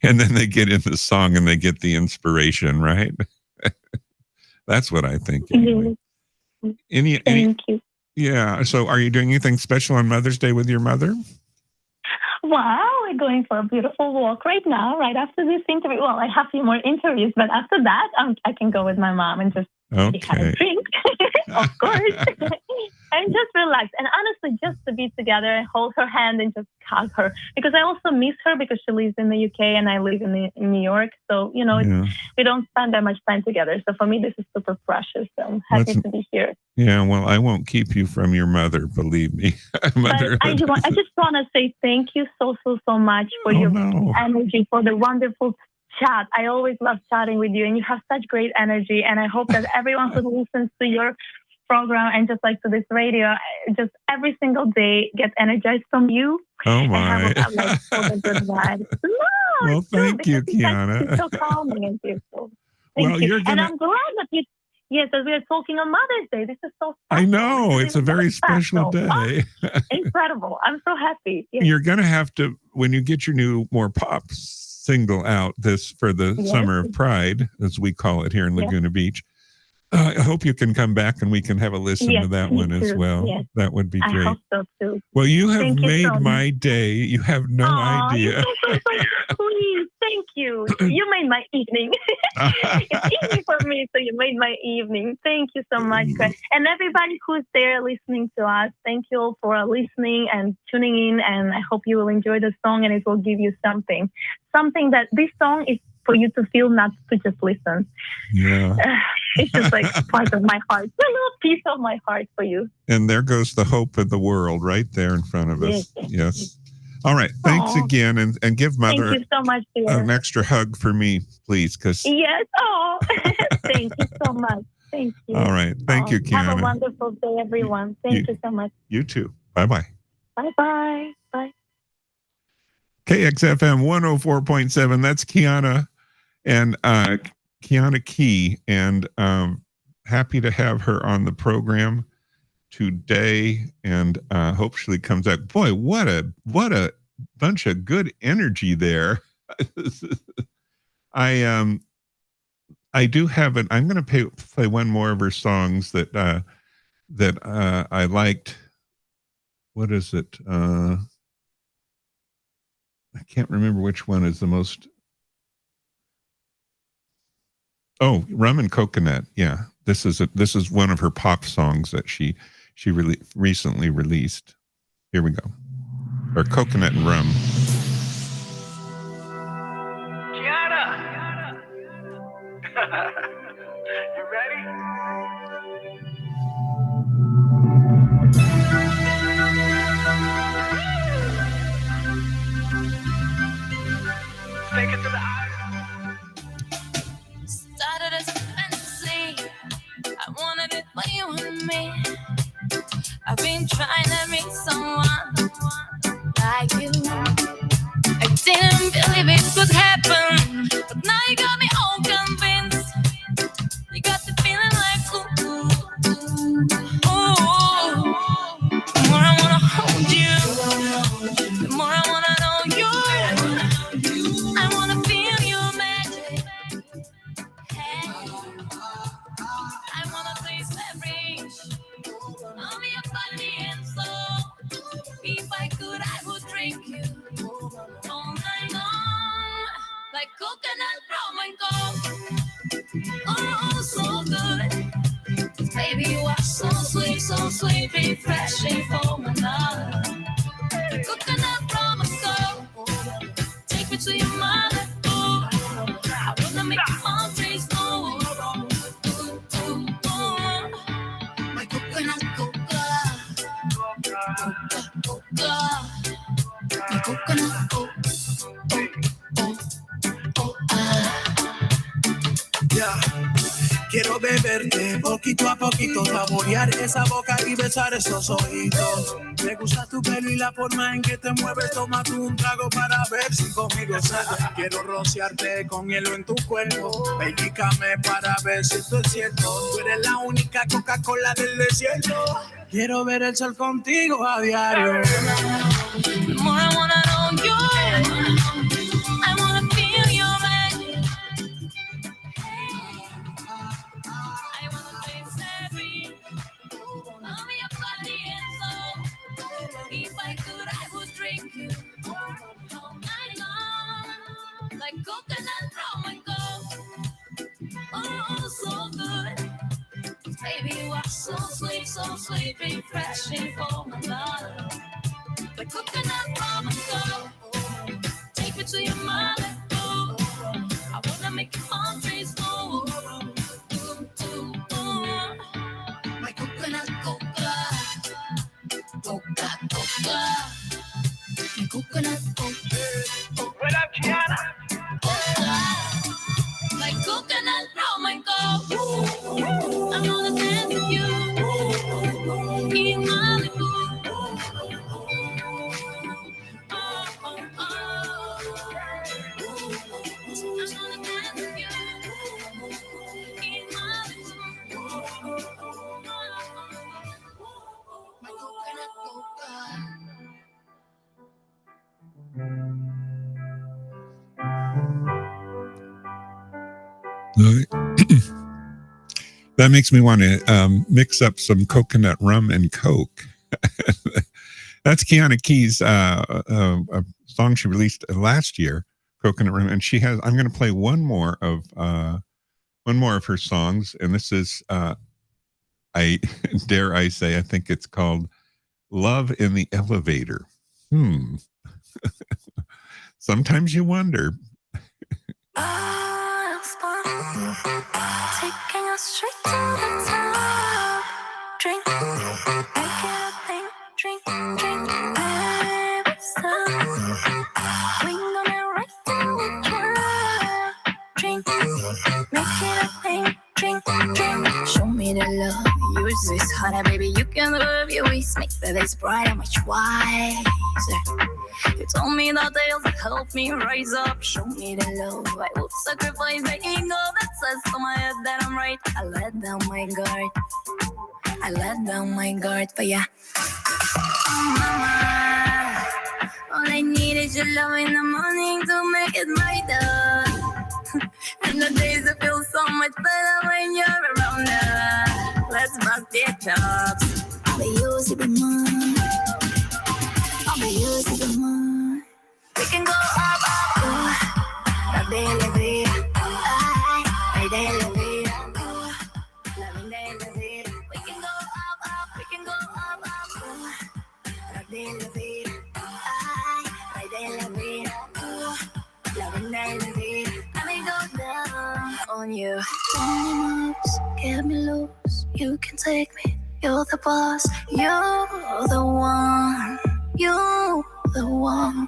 and then they get in the song and they get the inspiration, right? That's what I think. Anyway. Thank you. Yeah. So, are you doing anything special on Mother's Day with your mother? Wow, we're going for a beautiful walk right now, right after this interview. Well, I have a few more interviews, but after that, I can go with my mom and just have a drink, of course, and just relax. And honestly, just to be together and hold her hand and just hug her, because I also miss her because she lives in the UK and I live in New York. So, we don't spend that much time together. So for me, this is super precious. So I'm happy to be here. Yeah, well, I won't keep you from your mother, believe me. I just want to say thank you so much for your energy, for the wonderful chat. I always love chatting with you, and you have such great energy. And I hope that everyone who listens to your program and just like to this radio. I just every single day get energized from you. Oh And my. have like all the good vibes. No, Well, it's true, thank you, because Kiana. It's so calming and beautiful. Thank Well, you. you're And gonna. I'm glad that you. Yes, as we are talking on Mother's Day. This is so special. I know This it's a is so very special day. Incredible. I'm so happy. Yes. You're gonna have to, when you get your new more pop single out this for the Yes. Summer of Pride, as we call it here in Yes. Laguna Beach. I hope you can come back and we can have a listen Yes, to that me one as too. well. Yes. That would be I great. hope so too. Well, you have Thank you made so much. my day. You have no Aw, idea. you're so sweet. Thank you. You made my evening. It's easy for me, so you made my evening. Thank you so much, Craig. And everybody who's there listening to us, thank you all for listening and tuning in. And I hope you will enjoy the song and it will give you something. Something that this song is for you to feel, not to just listen. Yeah. It's just like part of my heart. A little piece of my heart for you. And there goes the hope of the world right there in front of us. Yes. Yes. All right. Thanks Aw. again. And give Thank Mother you so much, dear. an extra hug for me, please. Because Yes. Oh, thank you so much. Thank you. all right. Thank you, Have a Kiana. wonderful day, everyone. Thank you so much. You too. Bye-bye. Bye-bye. Bye. KXFM 104.7. That's Kiana and Kiana Key. And happy to have her on the program today. And hopefully comes out. Boy, what a bunch of good energy there. I do have an. I'm going to play one more of her songs that I liked. What is it? I can't remember which one is the most. Oh, Rum and Coconut. Yeah, this is one of her pop songs that she recently released. Here we go. Or Coconut and Rum. Kiana! You ready? Take it to the eye. Started as a fantasy. I wanted it for you and me. I've been trying to meet someone like you. I didn't believe it could happen, but now you got me all convinced. You got the feeling like ooh, ooh, ooh, ooh. The more I wanna hold you, the more I wanna know you. I wanna feel your magic. Hey, I wanna taste every inch of your body and soul. If I could, I would drink you all night long, like coconut rum and coke. Oh, so good. Baby, you are so sweet, refreshing for my love. Like coconut rum and coke. Take me to your mother. Ooh. I wanna make your heart taste gold. Ooh, ooh, ooh. My coconut coca. Coca. My coconut coca. Yeah. Quiero beberte poquito a poquito, saborear esa boca y besar esos ojitos. Me gusta tu pelo y la forma en que te mueves. Toma tú un trago para ver si conmigo sales. Quiero rociarte con hielo en tu cuerpo. Pellícame para ver si esto es cierto. Tú eres la única Coca-Cola del desierto. Quiero ver el sol contigo a diario. The more I wanna know you, I wanna feel your magic. I wanna taste every of your body and soul. If I could, I would drink you all night long, like coconut rum and coke. Oh, so good. Baby, you are so sweet, refreshing for my love. Like coconut rum and coke. Take me to your mother. Ooh. I wanna make your heart taste gold. Ooh, ooh, ooh. My coconut coca. Coca, coca. My coconut coca. What up, Kiana? Coca. Like coconut rum and coke. I wanna dance with you. That makes me want to mix up some coconut rum and Coke. That's Kiana Keys, a song she released last year, Coconut Rum, and she has. I'm going to play one more of her songs, and this is, I dare I say, I think it's called "Love in the Elevator." Sometimes you wonder. Taking us straight to the top. Drink, make it a thing. Drink, baby, stop. We gonna right till we drop. Drink, make it a thing. Drink. Show me the love. Use this honey, baby. You can love your waist. Make the days brighter, much wiser. You told me that they'll help me rise up. Show me the love. I will sacrifice the ego that says to my head that I'm right. I let down my guard for ya. Oh, mama. All I need is your love in the morning to make it brighter. And the days that feel so much better when you're around us. Let's bust their chops. I'll be yours, you be mine. I'll be yours, you be mine. We can go up, la bella vida. Ay, de la vida. La vida. We can go up, la bella vida. Ay, de la vida. La vida. Let me go down on you. Tony moves, get me loose. You can take me. You're the boss. You're the one. You're the one.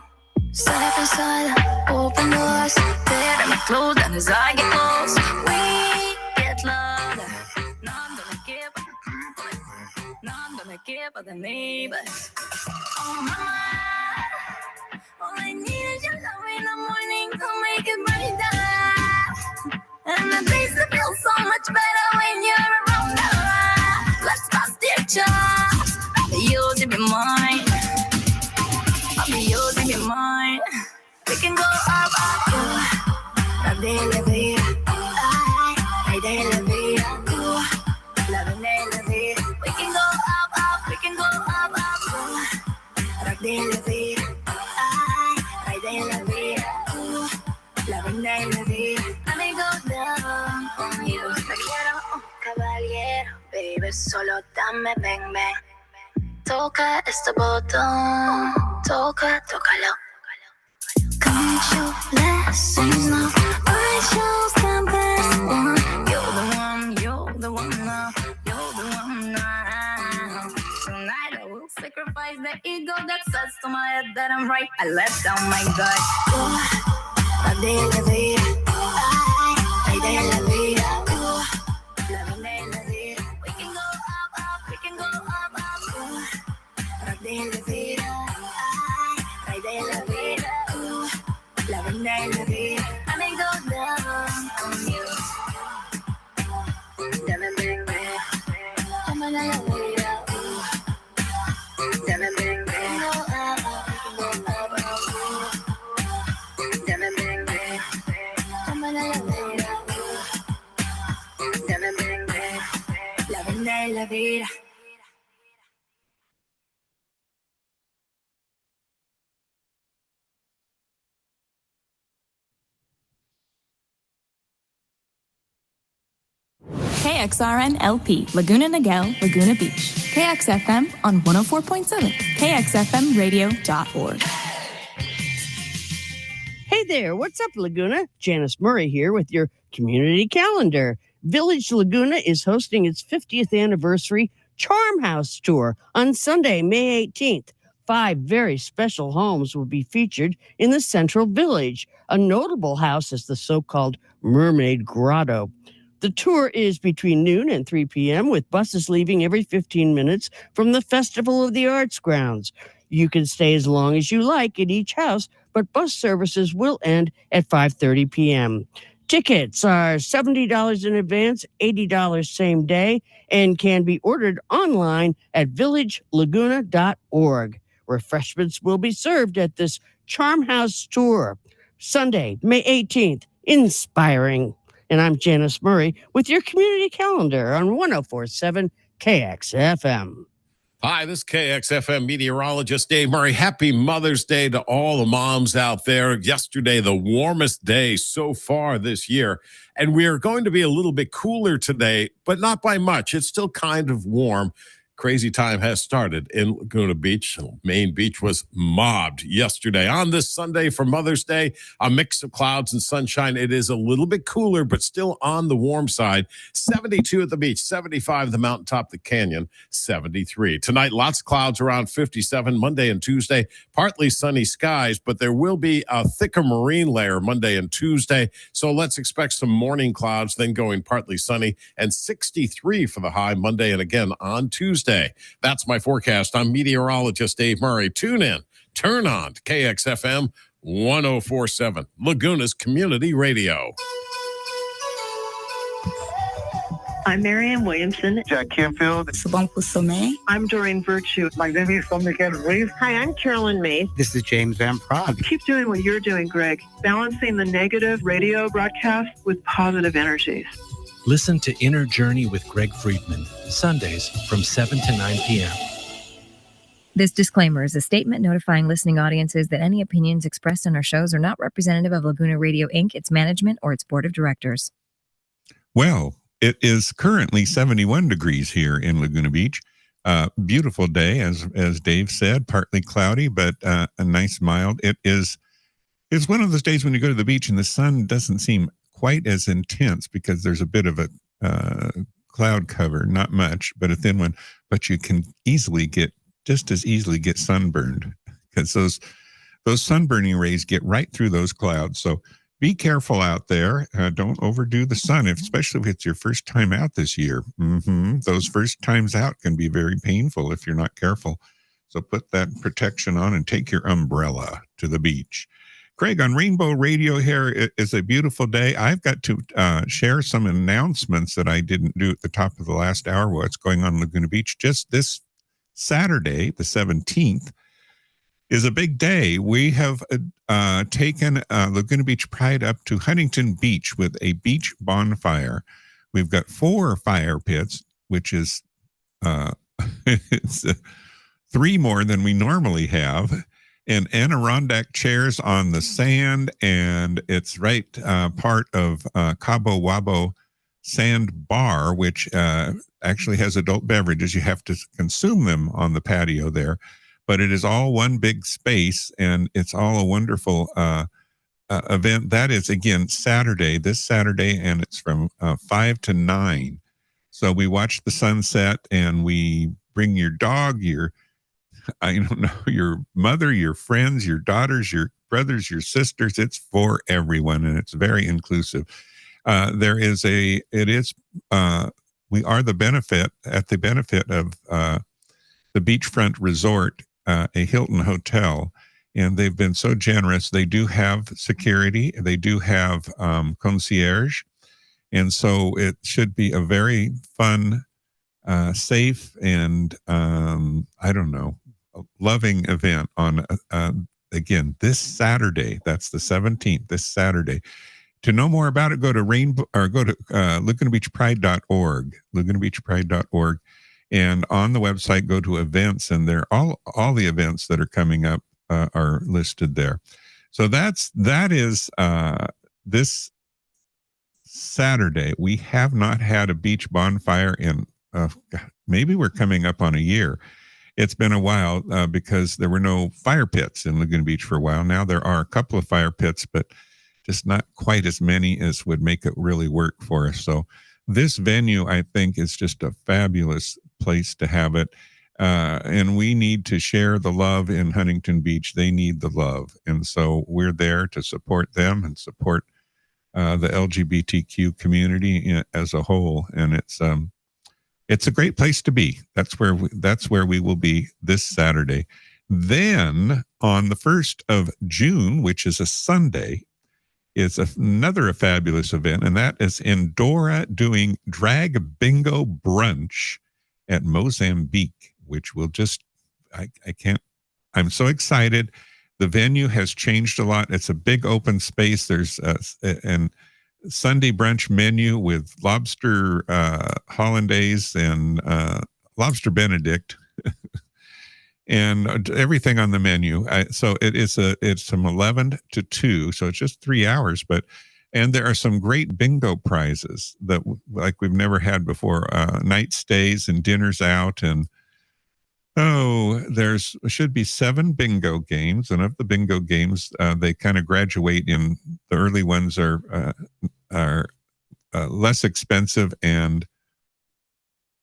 Side by side, open doors. There and close, and as I get close, we get louder. None gonna give but the neighbors. Oh, mama. All I need is your love in the morning to make it brighter. And the days that feel so much better when you're around us. Let's bust their chops. I'll be yours, you be mine. I'll be yours, you be mine. We can go up, la de la vida. Ay, de la vida. La de la vida. We can go up, la de la vida. Ay, de la vida. La de la vida. Let me go down on you. Te quiero, caballero. Baby, solo dame, ven. Toca este botón. Tócalo. Come show blessings now. I chose the best one. You're the one now. Tonight I will sacrifice the ego that says to my head that I'm right. I let down my guard. La de la vida. Ay, de la vida. La vida. We can go up. La de la vida. Ay, de la vida. La vida. I may go down on you. Dame, bang. Dame la vida. Dame, bang. Go up. Dame, bang. Dame la vida. Dame, bang. La vida. KXRN LP, Laguna Niguel, Laguna Beach. KXFM on 104.7, KXFMradio.org. Hey there, what's up, Laguna? Janice Murray here with your community calendar. Village Laguna is hosting its 50th anniversary Charm House Tour on Sunday, May 18th. 5 very special homes will be featured in the Central Village. A notable house is the so-called Mermaid Grotto. The tour is between noon and 3 p.m. with buses leaving every 15 minutes from the Festival of the Arts grounds. You can stay as long as you like at each house, but bus services will end at 5:30 p.m. Tickets are $70 in advance, $80 same day, and can be ordered online at villagelaguna.org. Refreshments will be served at this Charm House Tour. Sunday, May 18th, inspiring. And I'm Janice Murray with your community calendar on 1047 KXFM. Hi, this is KXFM meteorologist Dave Murray. Happy Mother's Day to all the moms out there. Yesterday, the warmest day so far this year. And we are going to be a little bit cooler today, but not by much. It's still kind of warm. Crazy time has started in Laguna Beach. Main Beach was mobbed yesterday. On this Sunday for Mother's Day, a mix of clouds and sunshine. It is a little bit cooler, but still on the warm side. 72 at the beach, 75 at the mountaintop, the canyon, 73. Tonight, lots of clouds around 57. Monday and Tuesday, partly sunny skies, but there will be a thicker marine layer Monday and Tuesday. So let's expect some morning clouds, then going partly sunny, and 63 for the high Monday and again on Tuesday. That's my forecast. I'm meteorologist Dave Murray. Tune in, turn on to KXFM 1047, Laguna's Community Radio. I'm Marianne Williamson. Jack Canfield. Subang Kusame. I'm Doreen Virtue. My name is Michael Reeve. Hi, I'm Carolyn May. This is James Van Prague. Keep doing what you're doing, Greg. Balancing the negative radio broadcast with positive energies. Listen to Inner Journey with Greg Friedman, Sundays from 7 to 9 p.m. This disclaimer is a statement notifying listening audiences that any opinions expressed on our shows are not representative of Laguna Radio Inc., its management, or its board of directors. Well, it is currently 71 degrees here in Laguna Beach. Beautiful day, as Dave said, partly cloudy, but a nice mild. It's one of those days when you go to the beach and the sun doesn't seem quite as intense because there's a bit of a cloud cover, not much, but a thin one. But you can just as easily get sunburned because those sunburning rays get right through those clouds. So be careful out there. Don't overdo the sun, especially if it's your first time out this year. Those first times out can be very painful if you're not careful. So put that protection on and take your umbrella to the beach. Craig, on Rainbow Radio here, it is a beautiful day. I've got to share some announcements that I didn't do at the top of the last hour, what's going on in Laguna Beach. Just this Saturday, the 17th, is a big day. We have taken Laguna Beach Pride up to Huntington Beach with a beach bonfire. We've got 4 fire pits, which is it's 3 more than we normally have, and Adirondack chairs on the sand, and it's right part of Cabo Wabo Sand Bar, which actually has adult beverages. You have to consume them on the patio there, but it is all one big space, and it's all a wonderful event. That is, again, this Saturday, and it's from 5 to 9. So we watch the sunset, and we bring your dog, your mother, your friends, your daughters, your brothers, your sisters. It's for everyone, and it's very inclusive. We are the benefit of the Beachfront Resort, a Hilton hotel, and they've been so generous. They do have security. They do have concierge, and so it should be a very fun, safe, and loving event on again this Saturday. That's the 17th, this Saturday. To know more about it, go to lagunabeachpride.org, lagunabeachpride.org, and on the website go to events, and there all the events that are coming up are listed there. So that is this Saturday. We have not had a beach bonfire in maybe we're coming up on a year. It's been a while because there were no fire pits in Laguna Beach for a while. Now there are a couple of fire pits, but just not quite as many as would make it really work for us. So this venue, I think, is just a fabulous place to have it. And we need to share the love in Huntington Beach. They need the love. And so we're there to support them and support the LGBTQ community as a whole. And it's a great place to be. That's where we will be this Saturday. Then on the 1st of June, which is a Sunday, is another fabulous event, and that is Endora doing Drag Bingo Brunch at Mozambique, which will just, I'm so excited. The venue has changed a lot. It's a big open space. There's, and Sunday brunch menu with lobster hollandaise and lobster Benedict, and everything on the menu. So it's from 11 to 2, so it's just 3 hours. And there are some great bingo prizes that like we've never had before. Night stays and dinners out, and there should be 7 bingo games, and of the bingo games, they kind of graduate in the early ones are less expensive and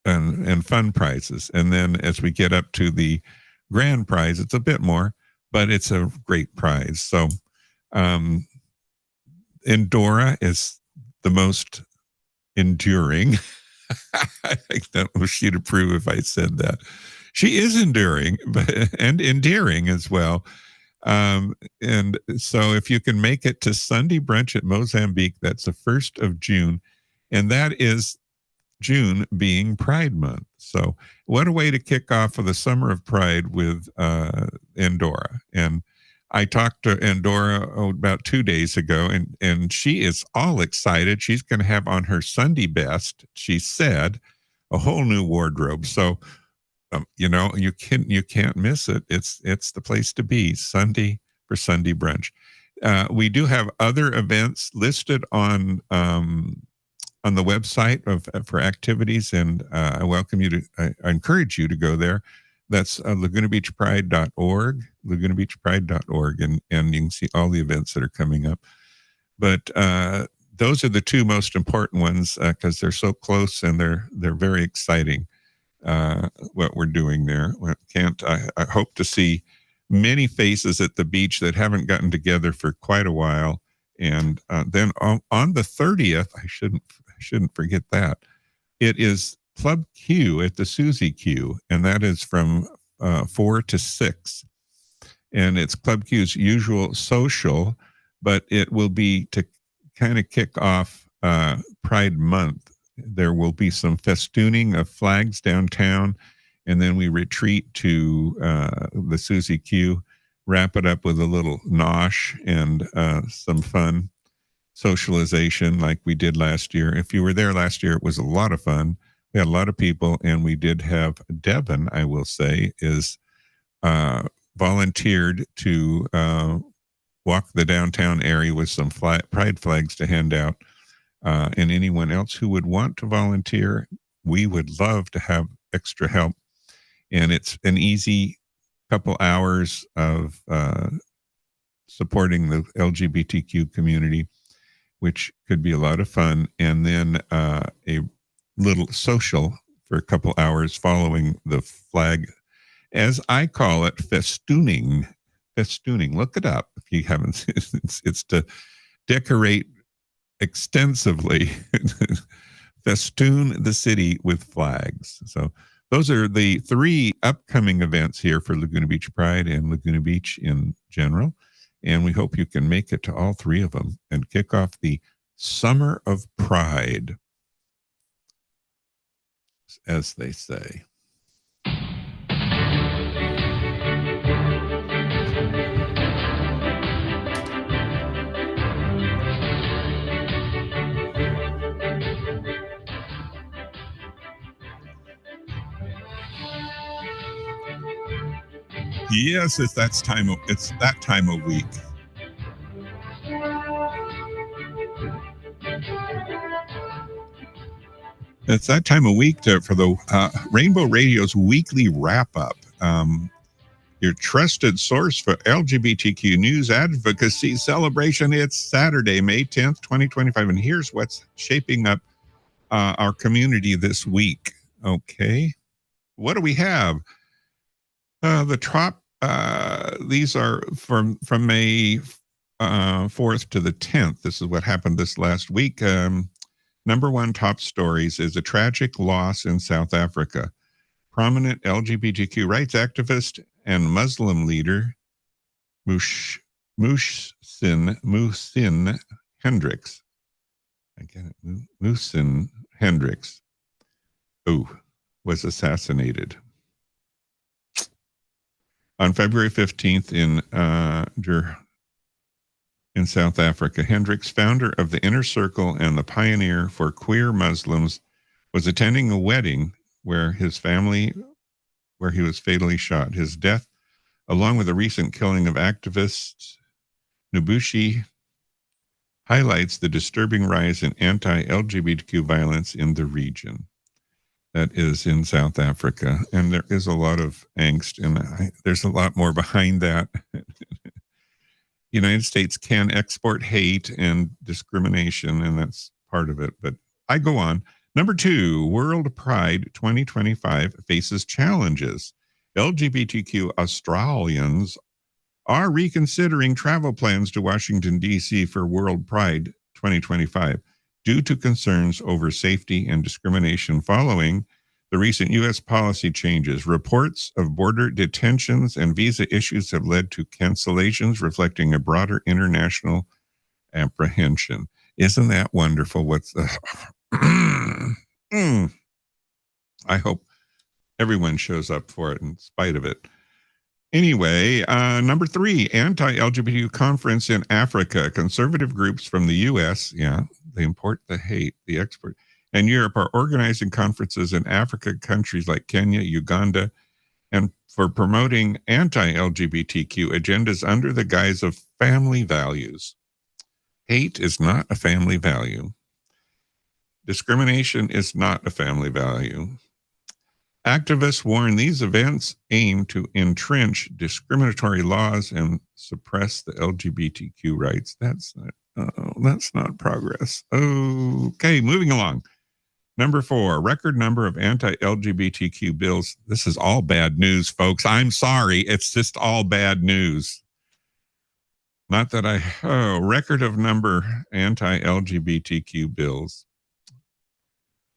fun prizes, and then as we get up to the grand prize, it's a bit more, but it's a great prize. So, Endora is the most enduring. I think that she'd approve if I said that. She is enduring, and endearing as well. And so if you can make it to Sunday brunch at Mozambique, that's the 1st of June. And that is June being Pride Month. So what a way to kick off for the Summer of Pride with Endora. And I talked to Endora about 2 days ago, and she is all excited. She's going to have on her Sunday best, she said, a whole new wardrobe. So you can't miss it. It's the place to be, Sunday for Sunday brunch. We do have other events listed on the website for activities, and I encourage you to go there. That's LagunaBeachPride.org, LagunaBeachPride.org, and you can see all the events that are coming up. But those are the 2 most important ones because they're so close and they're very exciting. What we're doing there. I hope to see many faces at the beach that haven't gotten together for quite a while. And then on the 30th, I shouldn't forget that, it is Club Q at the Susie Q, and that is from 4 to 6. And it's Club Q's usual social, but it will be to kind of kick off Pride Month. There will be some festooning of flags downtown, and then we retreat to the Susie Q, wrap it up with a little nosh and some fun socialization like we did last year. If you were there last year, it was a lot of fun. We had a lot of people, and we did have Devin, I will say, is volunteered to walk the downtown area with some pride flags to hand out. And anyone else who would want to volunteer, we would love to have extra help. And it's an easy couple hours of supporting the LGBTQ community, which could be a lot of fun. And then a little social for a couple hours following the flag, as I call it, festooning. Festooning. Look it up if you haven't. It's to decorate extensively, festoon the city with flags. So those are the 3 upcoming events here for Laguna Beach Pride and Laguna Beach in general. And we hope you can make it to all 3 of them and kick off the Summer of Pride, as they say. Yes, it's that time of week. It's that time of week for the Rainbow Radio's weekly wrap-up. Your trusted source for LGBTQ news advocacy celebration. It's Saturday, May 10th, 2025. And here's what's shaping up our community this week. Okay. What do we have? The top, these are from May 4th to the 10th. This is what happened this last week. Number 1 top stories is a tragic loss in South Africa. Prominent LGBTQ rights activist and Muslim leader Muhsin Hendricks. Muhsin Hendricks, was assassinated on February 15th in in South Africa. Hendricks, founder of the Inner Circle and the pioneer for queer Muslims, was attending a wedding where he was fatally shot. His death, along with the recent killing of activist Nubushi, highlights the disturbing rise in anti-LGBTQ violence in the region. That is in South Africa. And there is a lot of angst, and there's a lot more behind that. United States can export hate and discrimination, and that's part of it. But I go on. Number 2, World Pride 2025 faces challenges. LGBTQ Australians are reconsidering travel plans to Washington, D.C. for World Pride 2025 due to concerns over safety and discrimination following the recent U.S. policy changes. Reports of border detentions and visa issues have led to cancellations, reflecting a broader international apprehension. Isn't that wonderful? I hope everyone shows up for it in spite of it. Anyway, number 3, anti-LGBTQ conference in Africa. Conservative groups from the U.S., they import the hate, the export, and Europe are organizing conferences in Africa countries like Kenya, Uganda, and for promoting anti-LGBTQ agendas under the guise of family values. Hate is not a family value. Discrimination is not a family value. Activists warn these events aim to entrench discriminatory laws and suppress the LGBTQ rights. That's not progress. Okay, moving along. Number 4, record number of anti-LGBTQ bills. This is all bad news, folks. I'm sorry. It's just all bad news. Not that record of number anti-LGBTQ bills.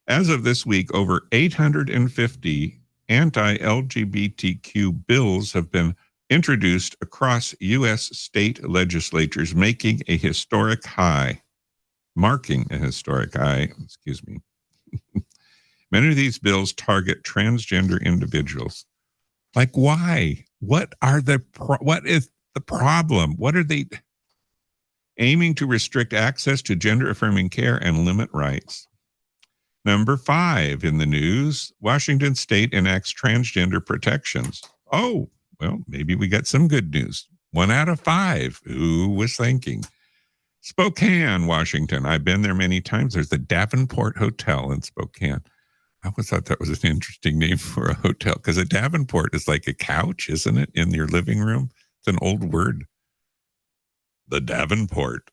As of this week, over 850 anti-LGBTQ bills have been introduced across U.S. state legislatures, marking a historic high. Excuse me. Many of these bills target transgender individuals. Like, why? What is the problem? What are they aiming to restrict access to gender-affirming care and limit rights? Number 5 in the news, Washington State enacts transgender protections. Oh, well, maybe we got some good news. 1 out of 5. Who was thinking? Spokane, Washington. I've been there many times. There's the Davenport Hotel in Spokane. I always thought that was an interesting name for a hotel, because a Davenport is like a couch, isn't it, in your living room? It's an old word. The Davenport.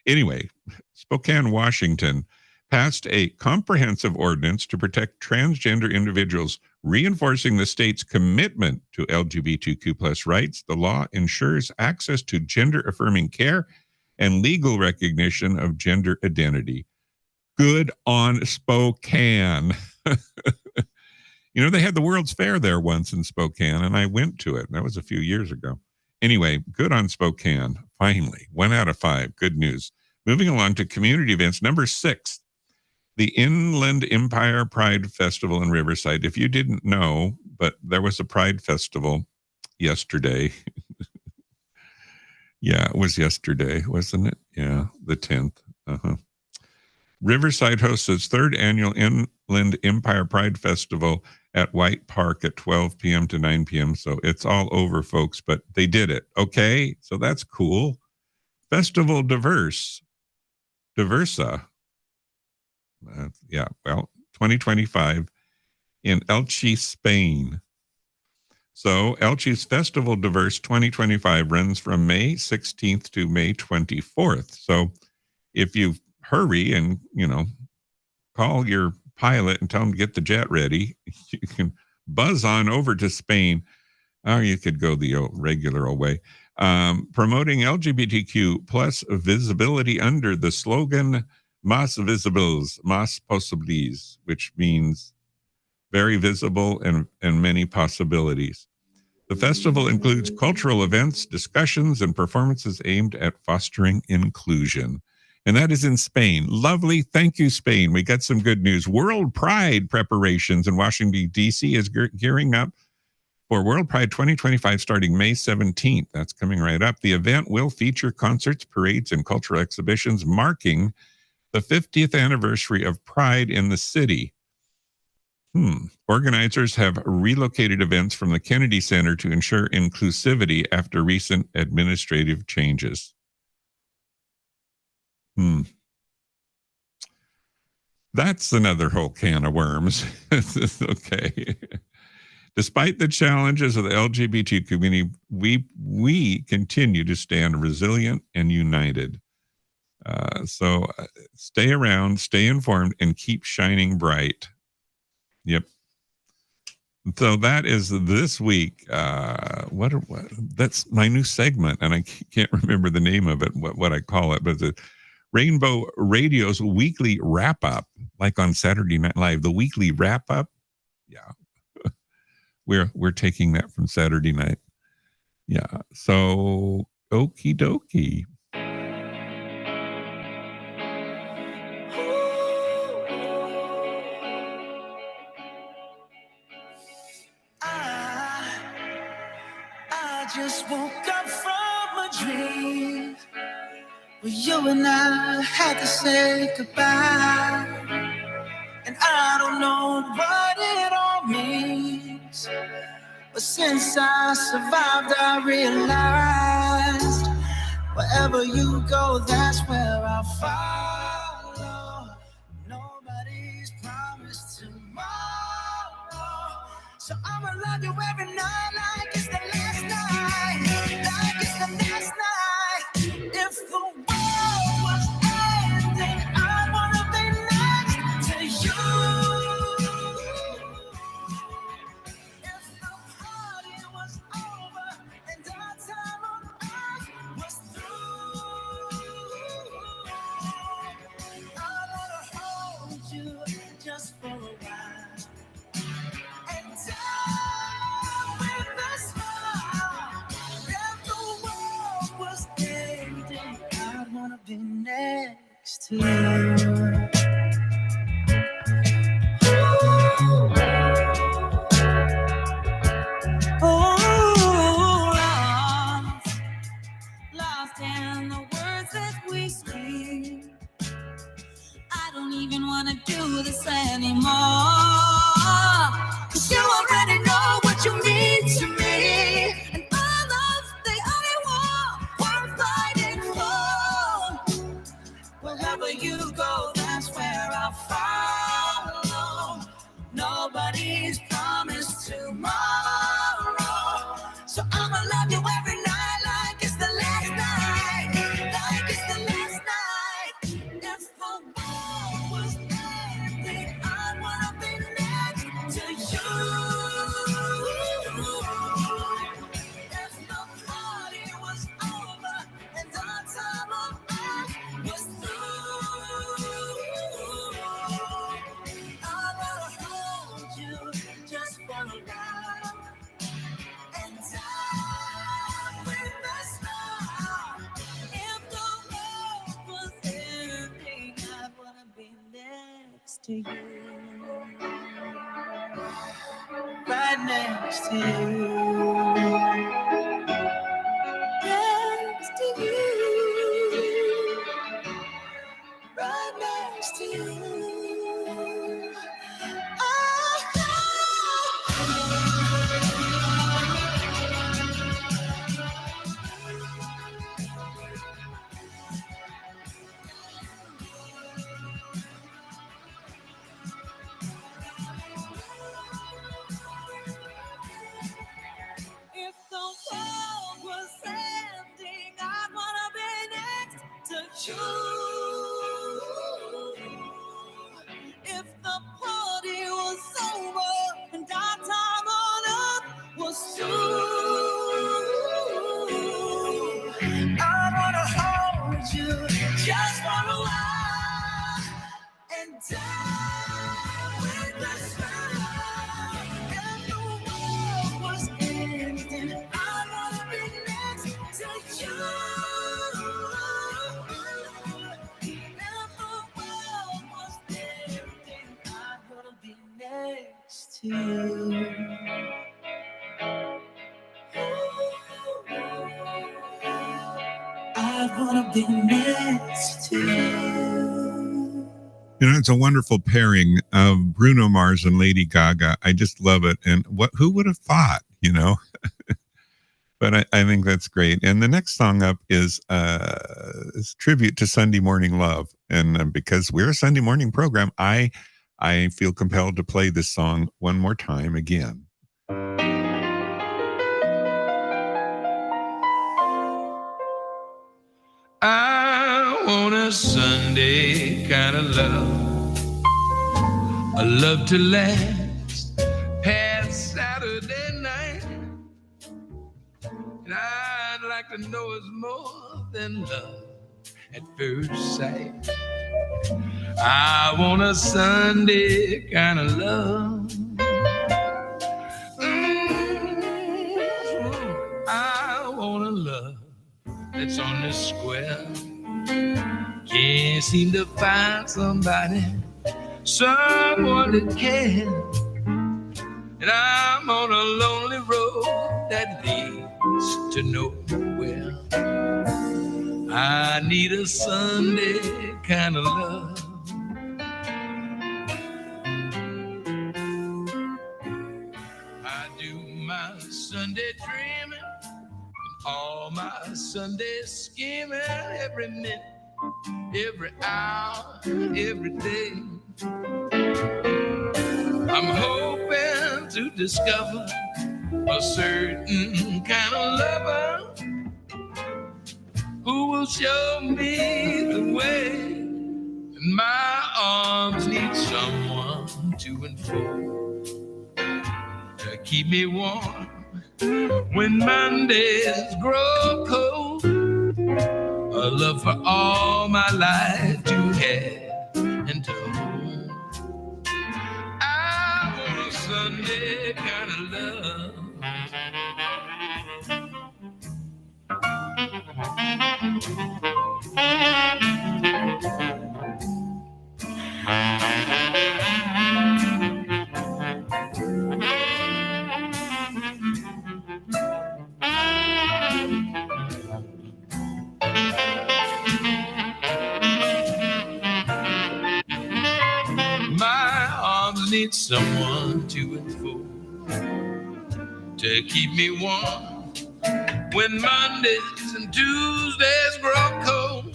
Anyway, Spokane, Washington passed a comprehensive ordinance to protect transgender individuals, reinforcing the state's commitment to LGBTQ+ rights. The law ensures access to gender-affirming care and legal recognition of gender identity. Good on Spokane. They had the World's Fair there once in Spokane, and I went to it. That was a few years ago. Anyway, good on Spokane. Finally, 1 out of 5. Good news. Moving along to community events. Number 6, the Inland Empire Pride Festival in Riverside. If you didn't know, but there was a Pride Festival yesterday. Yeah, it was yesterday, wasn't it? Yeah, the 10th. Riverside hosts its 3rd annual Inland Empire Pride Festival at White Park at 12 p.m. to 9 p.m. So it's all over, folks, but they did it. Okay, so that's cool. Festival Diversa. 2025 in Elche, Spain. So Elche's Festival Diverse 2025 runs from May 16th to May 24th. So if you hurry and, call your pilot and tell him to get the jet ready, you can buzz on over to Spain. Or you could go the regular old way. Promoting LGBTQ plus visibility under the slogan Más Visibles, Más Posibles, which means very visible and many possibilities. The festival includes cultural events, discussions, and performances aimed at fostering inclusion. And that is in Spain. Lovely. Thank you, Spain. We got some good news. World Pride preparations in Washington, D.C. is gearing up for World Pride 2025 starting May 17th. That's coming right up. The event will feature concerts, parades, and cultural exhibitions marking the 50th anniversary of Pride in the city. Organizers have relocated events from the Kennedy Center to ensure inclusivity after recent administrative changes. That's another whole can of worms. Okay. Despite the challenges of the LGBT community, we continue to stand resilient and united. So stay around, stay informed, and keep shining bright. Yep. So that is this week. That's my new segment, and I can't remember the name of it, what I call it, but the Rainbow Radio's weekly wrap up, like on Saturday Night Live, the weekly wrap up. Yeah. We're taking that from Saturday night. Yeah. So okie dokie. I just woke up from a dream where you and I had to say goodbye. And I don't know what it all means, but since I survived, I realized wherever you go, that's where I'll follow. Nobody's promised tomorrow, so I'ma love you every night like it's the last night, like it's the last night. If the world was ending, I wanna be next to you. If the party was over and our time on earth was through, I wanna hold you just for a while and die with a smile. If the world was ending, I'd wanna be next to you. Lost in the words that we speak. I don't even want to do this anymore, 'cause you already know what you mean to me, and all love's the only war worth fighting for. Wherever you go, that's where I'll follow. Nobody's promised tomorrow, so I'ma love you every night like it's the last night, like it's the last night. If the world was ending, I wanna be next to you. If the party was over and our time on earth was through, I wanna hold you just for a while and die with a smile. If the world was ending, I wanna be next to you, right next to you, next to you, right next to you. If the world was ending, I'd wanna be next to you. If the party was over and our time on earth was through, I wanna hold you just for a while and die with a smile. If the world was ending, I wanna be next to you. If the world was ending, I wanna be next to you. wanna be next to you. You know, it's a wonderful pairing of Bruno Mars and Lady Gaga. I just love it. And who would have thought, you know? But I think that's great. And the next song up is tribute to Sunday Morning Love. And because we're a Sunday morning program, I feel compelled to play this song one more time again. I want a Sunday kind of love, a love to last past Saturday night. And I'd like to know it's more than love at first sight. I want a Sunday kind of love. I want a love that's on the square. Can't seem to find somebody, someone that can. And I'm on a lonely road that leads to nowhere. I need a Sunday kind of love. I do my Sunday dreaming, all my Sunday scheming, every minute, every hour, every day. I'm hoping to discover a certain kind of lover who will show me the way. And my arms need someone to enfold, to keep me warm when Mondays grow cold. A love for all my life to have and to hold. I want a Sunday kind of love. Need someone to enfold, to keep me warm when Mondays and Tuesdays grow cold.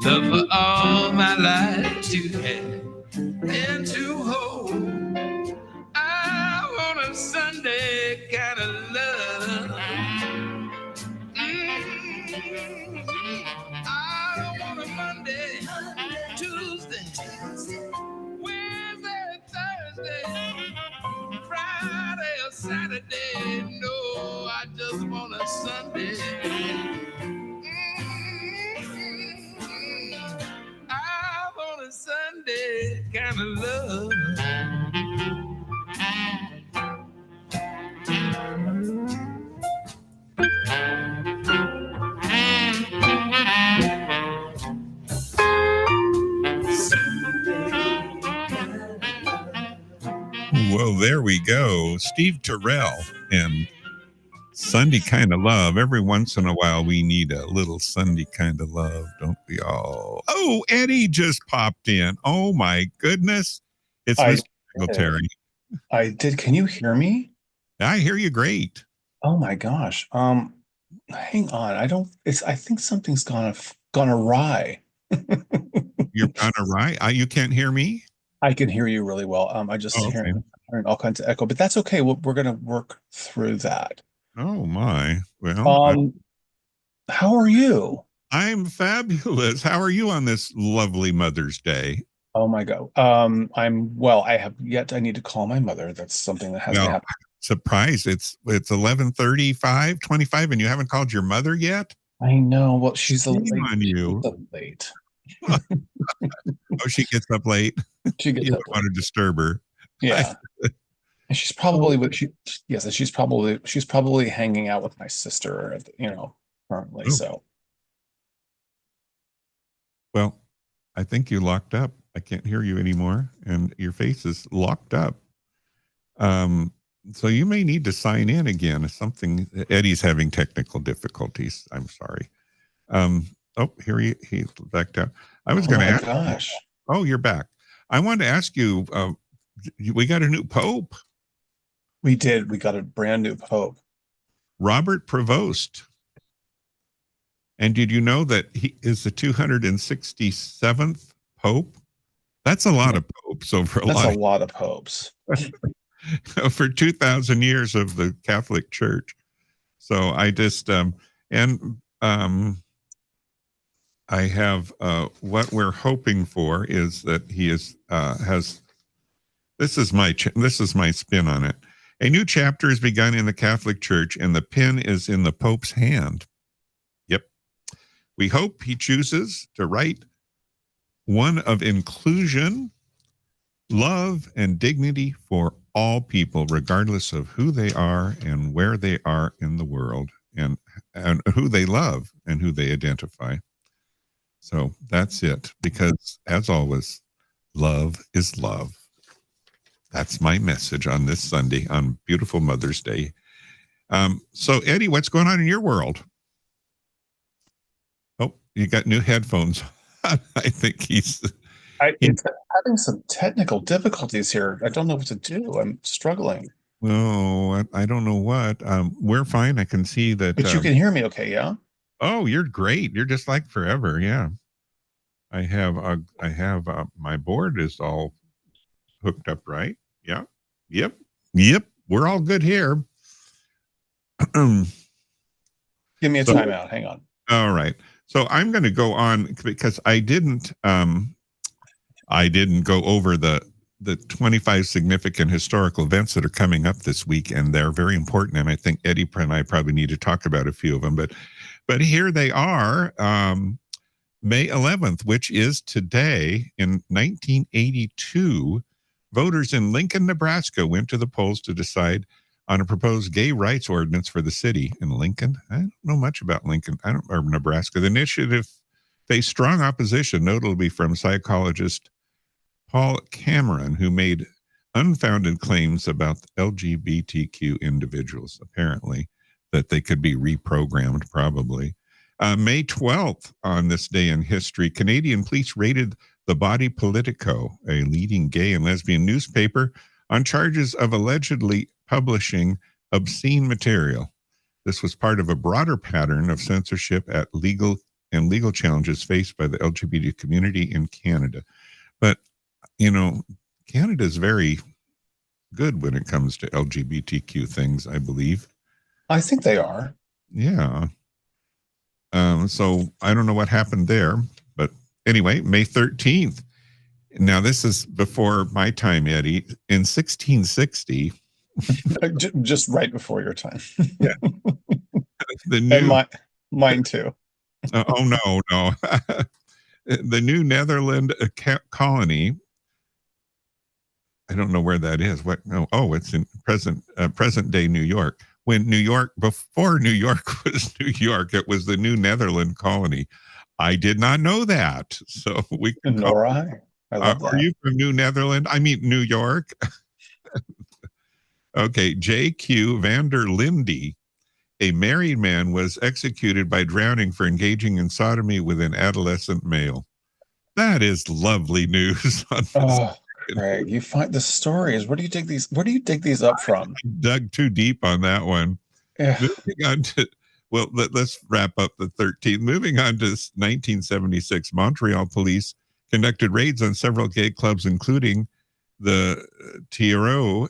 Love for all my life to have and to hold. I want a Sunday kind of love. I don't want a Monday, Tuesday, Friday or Saturday, no, I just want a Sunday. I want a Sunday kind of love. Well, there we go. Steve Terrell and Sunday Kind of Love. Every once in a while, we need a little Sunday kind of love, don't we all? Oh, Eddie just popped in. Oh, my goodness. It's Mr. Singletary. I did. Can you hear me? I hear you great. Oh, my gosh. Hang on. I think something's gone awry. You're gone awry? You can't hear me? I can hear you really well. I just hearing all kinds of echo, but that's okay. We're going to work through that. Oh my! Well, how are you? I'm fabulous. How are you on this lovely Mother's Day? Oh my God! I'm well. I need to call my mother. That's something that has to happen. Surprise! It's 11:25, and you haven't called your mother yet. I know. Well, she's a late. On you. Late. Oh, she gets up late. She gets you up don't want to disturb her. Yeah. And she's probably she's probably hanging out with my sister, currently. Oh. So. Well, I think you locked up. I can't hear you anymore, and your face is locked up. So you may need to sign in again. Eddie's having technical difficulties. I'm sorry. Oh, here he backed out. I was going to ask. Gosh. Oh, you're back. I wanted to ask you, we got a new pope. We did. We got a brand new pope. Robert Prevost. And did you know that he is the 267th pope? That's a lot of popes over That's a lot of popes. For 2,000 years of the Catholic Church. So I just I have what we're hoping for is that he has. This is my spin on it. A new chapter has begun in the Catholic Church, and the pen is in the Pope's hand. Yep. We hope he chooses to write one of inclusion, love, and dignity for all people, regardless of who they are and where they are in the world, and who they love and who they identify. So that's it, because as always, love is love. That's my message on this Sunday, on beautiful Mother's Day. So Eddie, what's going on in your world? Oh, you got new headphones. I think he's having some technical difficulties here. I don't know what to do. I'm struggling. Oh, I don't know what. We're fine. I can see that. But you can hear me okay, yeah? Oh, you're great. You're just like forever. Yeah. I have my board is all hooked up, right? Yeah. Yep. We're all good here. Give me a timeout. Hang on. All right. So I'm going to go on because I didn't go over the 25 significant historical events that are coming up this week, and they're very important. And I think Eddie and I probably need to talk about a few of them, but here they are. May 11th, which is today, in 1982, voters in Lincoln, Nebraska went to the polls to decide on a proposed gay rights ordinance for the city. In Lincoln, I don't know much about Lincoln, or Nebraska. The initiative faced strong opposition, notably from psychologist Paul Cameron, who made unfounded claims about LGBTQ individuals, apparently, that they could be reprogrammed, probably. May 12th, on this day in history, Canadian police raided the Body Politico, a leading gay and lesbian newspaper, on charges of allegedly publishing obscene material. This was part of a broader pattern of censorship at legal challenges faced by the LGBT community in Canada. But, Canada is very good when it comes to LGBTQ things, I believe. I think they are. Yeah. So I don't know what happened there, but anyway, May 13th. Now, this is before my time, Eddie. In 1660. Just right before your time. Yeah. And mine too. Oh, no. The New Netherland colony. I don't know where that is. It's in present day New York. Before New York was New York, it was the New Netherland colony. I did not know that. So we can. Nor I. I love that. Are you from New Netherland? I mean, New York. Okay. J.Q. Vander Linde, a married man, was executed by drowning for engaging in sodomy with an adolescent male. That is lovely news. Greg, you find the stories. Where do you dig these up from? I dug too deep on that one. Yeah. Moving on to, let's wrap up the 13th. Moving on to 1976, Montreal police conducted raids on several gay clubs, including the Tierra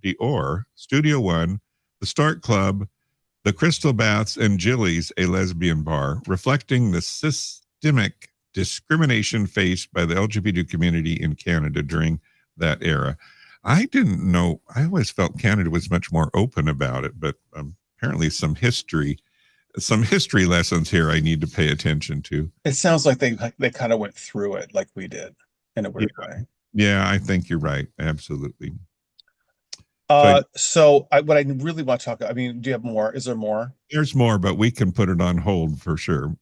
d'Or, Studio One, the Stork Club, the Crystal Baths, and Jilly's, a lesbian bar, reflecting the systemic discrimination faced by the LGBT community in Canada during that era. I didn't know. I always felt Canada was much more open about it, but apparently some history lessons here I need to pay attention to. It sounds like they kind of went through it like we did in a weird way. Yeah, I think you're right. Absolutely. So what I really want to talk about, do you have more? Is there more? There's more, but we can put it on hold for sure.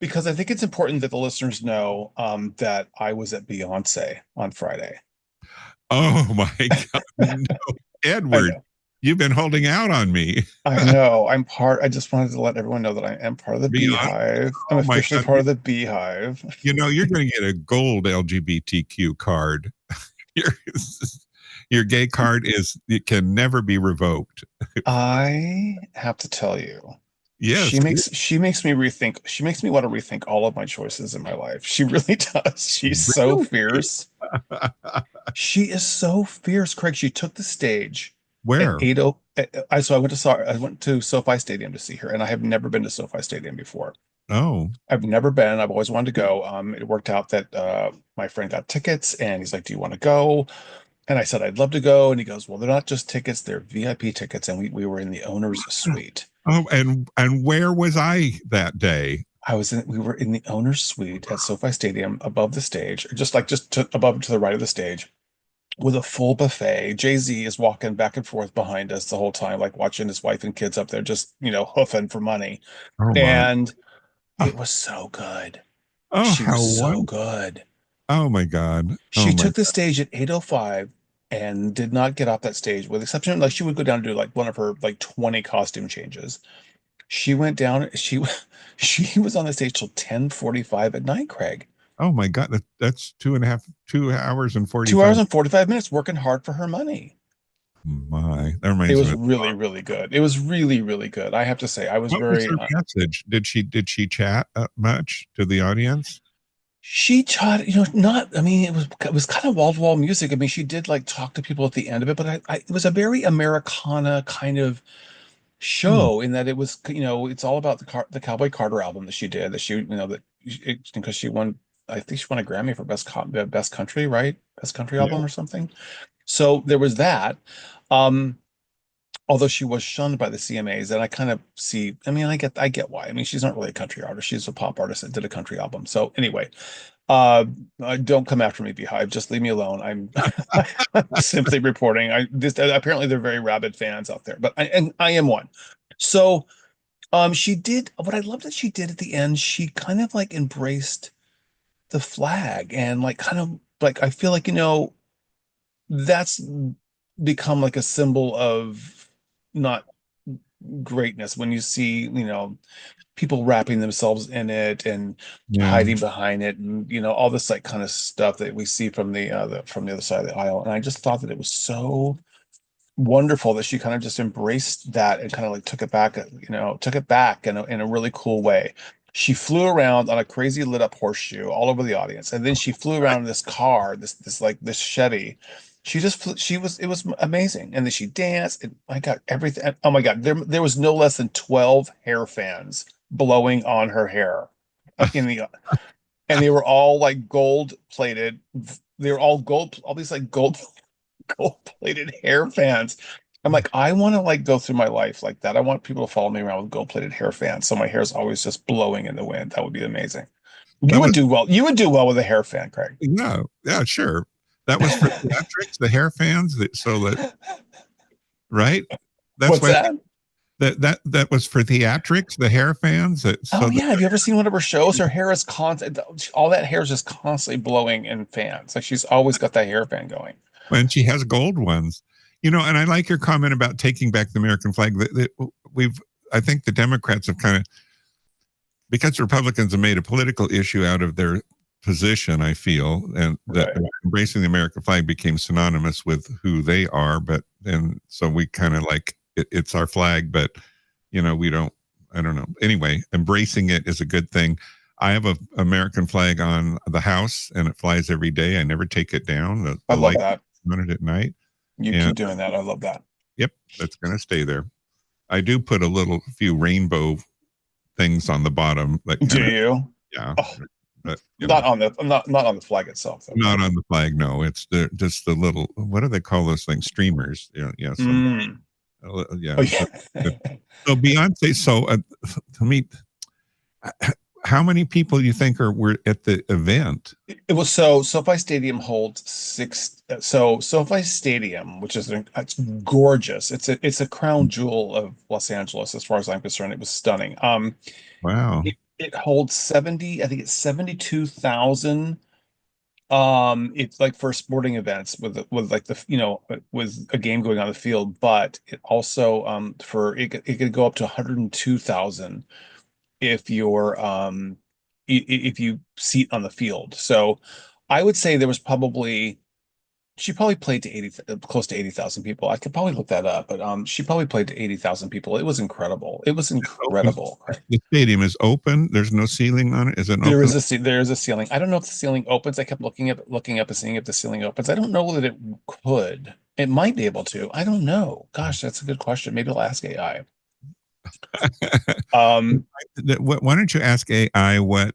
Because I think it's important that the listeners know that I was at Beyonce on Friday. Oh my God. No. Edward, You've been holding out on me. I know. I just wanted to let everyone know that I am part of the Be honest. Beehive. I'm Oh my officially God. part of the Beehive. You know, you're going to get a gold LGBTQ card. your, your gay card it can never be revoked. I have to tell you. Yes. She makes me rethink. She makes me want to rethink all of my choices in my life. She really does. She's so fierce. She is so fierce, Craig. She took the stage. Where? At 8:00. So I went to SoFi Stadium to see her, and I have never been to SoFi Stadium before. Oh. I've never been. I've always wanted to go. It worked out that my friend got tickets, and he's like, "Do you want to go?" And I said, "I'd love to go." And he goes, "Well, they're not just tickets; they're VIP tickets." And we were in the owner's suite. Oh, and where was I that day? We were in the owner's suite at SoFi Stadium, above the stage, just above to the right of the stage, with a full buffet. Jay-Z is walking back and forth behind us the whole time, like watching his wife and kids up there, just hoofing for money. Oh, my. And it was so good. Oh, she was so good. Oh my God. She took the stage at 8:05 and did not get off that stage, with exception, like she would go down and do like one of her like 20 costume changes. She went down, she was on the stage till 10:45 at night, Craig. Oh my God. That's 2 hours and 45. 2 hours and 45 minutes working hard for her money. My, that reminds It was me. really, really good. It was really, really good. I have to say, I was What very. was her message? Did she chat much to the audience? She chatted, not. I mean, it was kind of wall-to-wall music. I mean, she did like talk to people at the end of it, but it was a very Americana kind of show in that it was, it's all about the Cowboy Carter album that she did. Because she won. I think she won a Grammy for best country, right? Best country album or something. So there was that. Although she was shunned by the CMAs, and I kind of see. I mean, I get why. I mean, she's not really a country artist; she's a pop artist that did a country album. So anyway, don't come after me, Beehive. Just leave me alone. I'm simply reporting. Apparently they're very rabid fans out there, but I am one. So, she did what I love that she did at the end. She kind of like embraced the flag, and like kind of like I feel like that's become like a symbol of not greatness when you see people wrapping themselves in it and hiding behind it, and all this like kind of stuff that we see from the other side of the aisle. And I just thought that it was so wonderful that she kind of just embraced that and kind of like took it back in a really cool way. She flew around on a crazy lit up horseshoe all over the audience, and then she flew around in this car, this Chevy. It was amazing. And then she danced, and I got everything. Oh my God. There was no less than 12 hair fans blowing on her hair and they were all like gold plated. They were all these like gold plated hair fans. I'm like, I want to like go through my life like that. I want people to follow me around with gold plated hair fans. So my hair is always just blowing in the wind. That would be amazing. You would do well. You would do well with a hair fan, Craig. Yeah, sure. That was for theatrics, the hair fans. Right? What's that? That was for theatrics, the hair fans. Have you ever seen one of her shows? Her hair is constant. All that hair is just constantly blowing in fans. Like she's always got that hair fan going. And she has gold ones. And I like your comment about taking back the American flag. I think the Democrats have kind of, because Republicans have made a political issue out of their position, I feel, and that embracing the American flag became synonymous with who they are. So we kind of like it's our flag, but we don't. I don't know. Anyway, embracing it is a good thing. I have an American flag on the house, and it flies every day. I never take it down. I love that. On it at night. You keep doing that. I love that. Yep, that's going to stay there. I do put a few rainbow things on the bottom. Do you? Yeah. Oh. But, not on the flag itself. Though. Not on the flag. No, it's just the little. What do they call those things? Streamers. Yeah. Yeah. Oh, yeah. So Beyonce. So tell me, how many people you think were at the event? It was SoFi Stadium holds 6. So SoFi Stadium, which is it's gorgeous. It's a crown jewel of Los Angeles, as far as I'm concerned. It was stunning. Wow. It holds 72,000 It's like for sporting events with like the with a game going on the field, but it also it could go up to 102,000 if you're if you seat on the field. So I would say there was probably she probably played to 80 close to 80,000 people. I could probably look that up, but she probably played to 80,000 people. It was incredible. It was incredible. The stadium is open. There's no ceiling on it. Is it There open? is there is a ceiling. I don't know if the ceiling opens. I kept looking up and seeing if the ceiling opens. I don't know that it could. It might be able to. I don't know. Gosh, that's a good question. Maybe I'll ask AI. Why don't you ask AI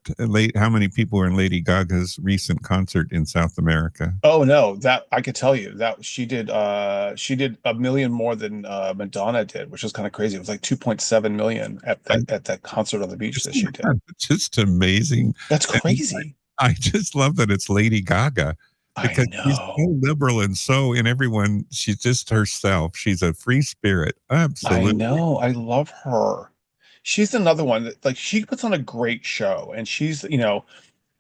how many people were in Lady Gaga's recent concert in South America? Oh no, that I could tell you that she did a million more than Madonna did, which was kind of crazy. It was like 2.7 million at that concert on the beach that she did. Just amazing. That's crazy. I just love that it's Lady Gaga because she's so liberal and so in everyone. She's just herself. She's a free spirit. Absolutely. I know. I love her. She's another one that like she puts on a great show, and she's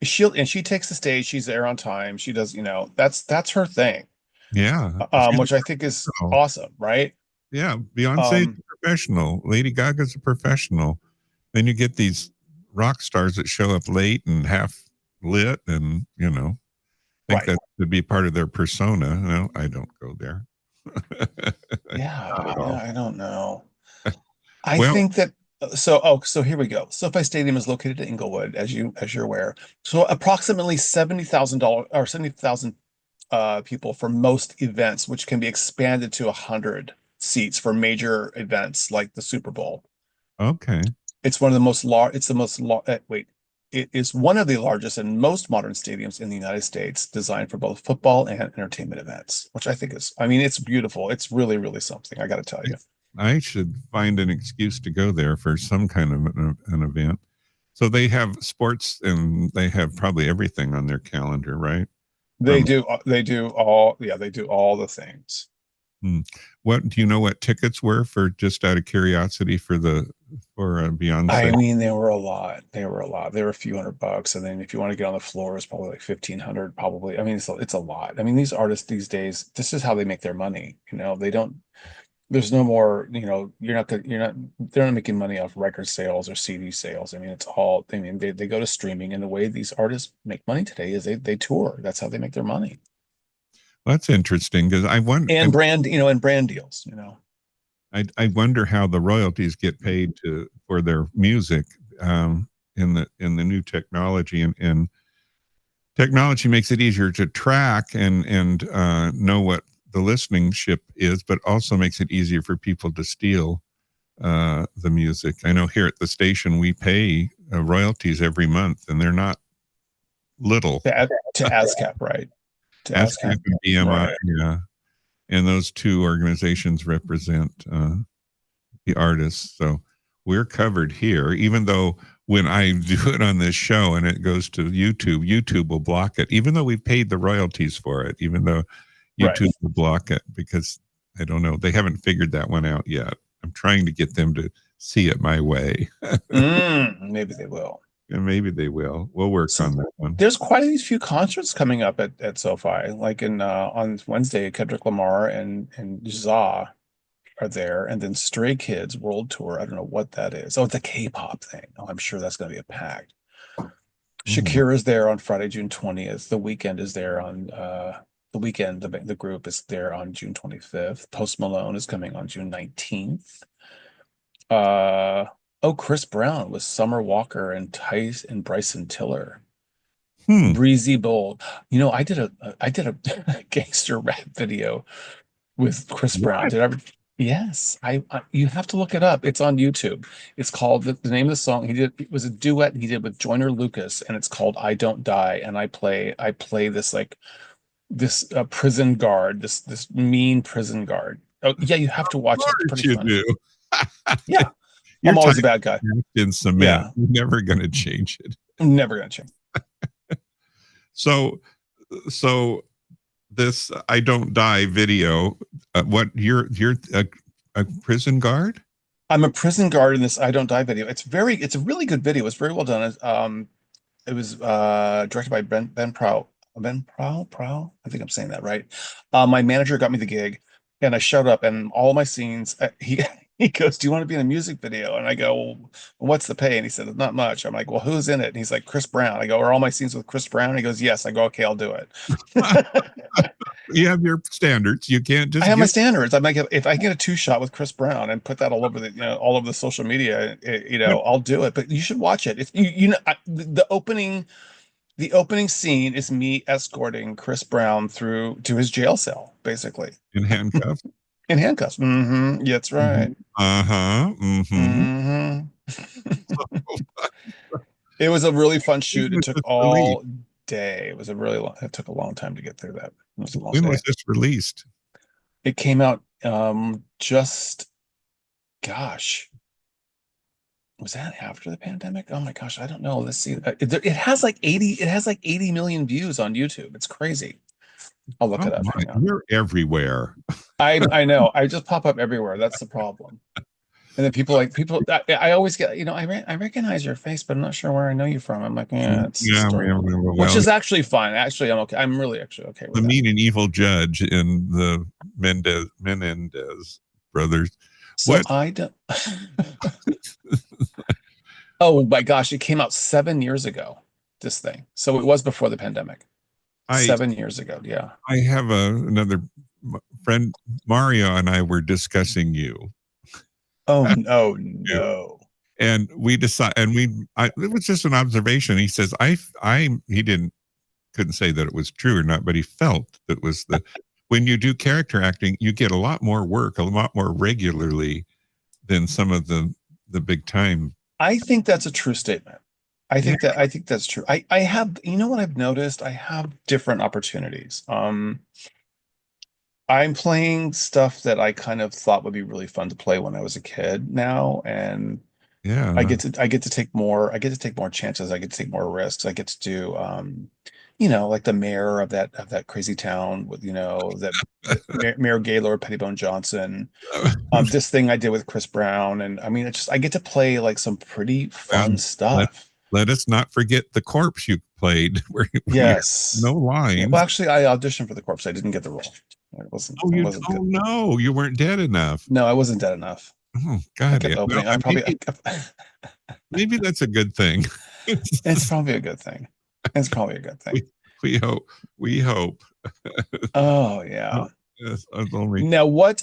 she takes the stage. She's there on time. She does that's her thing. Yeah. Which I think is awesome, right? Yeah, Beyonce's a professional. Lady Gaga's a professional. Then you get these rock stars that show up late and half lit, and think that would be part of their persona. No, I don't go there. I don't know. I think that so here we go. SoFi Stadium is located in Inglewood, as you're aware. So approximately $70,000 people for most events, which can be expanded to 100 seats for major events like the Super Bowl. Okay. It's one of the most large. It's the most it is one of the largest and most modern stadiums in the United States, designed for both football and entertainment events, which I think it's beautiful. It's really, really something. I got to tell you. I should find an excuse to go there for some kind of an event. So they have sports and they have probably everything on their calendar, right? They do all the things. What do you know what tickets were for, just out of curiosity, for Beyonce? I mean, they were a lot. They were a few $100, and then if you want to get on the floor, it's probably like 1,500. Probably. I mean, it's a lot. I mean, these artists these days, this is how they make their money. They don't. There's no more. They're not making money off record sales or CD sales. I mean, it's all. I mean, they go to streaming, and the way these artists make money today is they tour. That's how they make their money. Well, that's interesting, because I wonder. And brand deals. I wonder how the royalties get paid for their music in the new technology, and technology makes it easier to track and know what the listenership is, but also makes it easier for people to steal the music. I know here at the station we pay royalties every month, and they're not little. To ASCAP, right? To ASCAP and BMI, right. Yeah. And those two organizations represent the artists. So we're covered here, even though when I do it on this show and it goes to YouTube will block it, even though we've paid the royalties for it, even though YouTube will block it, because I don't know. They haven't figured that one out yet. I'm trying to get them to see it my way. Maybe they will. And maybe they will. We'll work on that one. There's quite a few concerts coming up at SoFi. Like on Wednesday, Kendrick Lamar and ZA are there, and then Stray Kids World Tour. I don't know what that is. Oh, it's a K-pop thing. Oh, I'm sure that's going to be a packed. Shakira's there on Friday, June 20th. The Weeknd is there on the Weeknd. The group is there on June 25th. Post Malone is coming on June 19th. Chris Brown with Summer Walker and Tice and Bryson Tiller. Breezy Bold. I did a gangster rap video with Chris Brown. Did I ever? Yes. You have to look it up. It's on YouTube. It's called the name of the song it was a duet he did with Joyner Lucas, and it's called I Don't Die. And I play this this prison guard, this mean prison guard. Oh yeah, you have to watch it. It's pretty funny. Yeah. I'm always a bad guy. In cement. Yeah. You're never going to change it. I'm never going to change. So this I Don't Die video, what you're a prison guard? I'm a prison guard in this I Don't Die video. It's a really good video. It's very well done. It was directed by Ben Prout. Prowl. I think I'm saying that right. My manager got me the gig, and I showed up, and all my scenes. He goes, "Do you want to be in a music video?" And I go, "Well, what's the pay?" And he said, "Not much." I'm like, "Well, who's in it?" And he's like, "Chris Brown." I go, "Are all my scenes with Chris Brown?" And he goes, "Yes." I go, "Okay, I'll do it." You have your standards. You can't just. I have my standards. I'm like, if I get a 2-shot with Chris Brown and put that all over all over the social media, I'll do it. But you should watch it. If the opening scene is me escorting Chris Brown through to his jail cell, basically in handcuffs. In handcuffs. Mm-hmm. Yeah, that's right. It was a really fun shoot. It took all day. It took a long time to get through that. When was this released? It came out was that after the pandemic? Oh my gosh, I don't know. Let's see. It has like 80 million views on YouTube. It's crazy. I'll look it up right now. You're everywhere. I know. I just pop up everywhere. That's the problem. And then people I always get, I recognize your face, but I'm not sure where I know you from. I'm like, which is actually fine. Actually, I'm okay. I'm really actually okay with the mean and evil judge in the Menendez brothers. So what? I don't. Oh my gosh! It came out 7 years ago. This thing. So it was before the pandemic. 7 years ago. Yeah. I have another friend, Mario, and I were discussing you. Oh no. And we decided, it was just an observation. He says, he couldn't say that it was true or not, but he felt that was when you do character acting, you get a lot more work, a lot more regularly than some of the big time. I think that's a true statement. I think that's true. I have, what I've noticed? I have different opportunities. I'm playing stuff that I kind of thought would be really fun to play when I was a kid now, and I get to take more chances. I get to take more risks. I get to do like the mayor of that crazy town with that Mayor Gaylord Pettibone Johnson. This thing I did with Chris Brown, and I mean I get to play like some pretty fun stuff. Let us not forget the corpse you played. Yes, no lines. Well, actually, I auditioned for the corpse. I didn't get the role. No, you weren't dead enough. No, I wasn't dead enough. Oh God! Maybe that's a good thing. It's probably a good thing. It's probably a good thing. We hope. Oh yeah. Now what?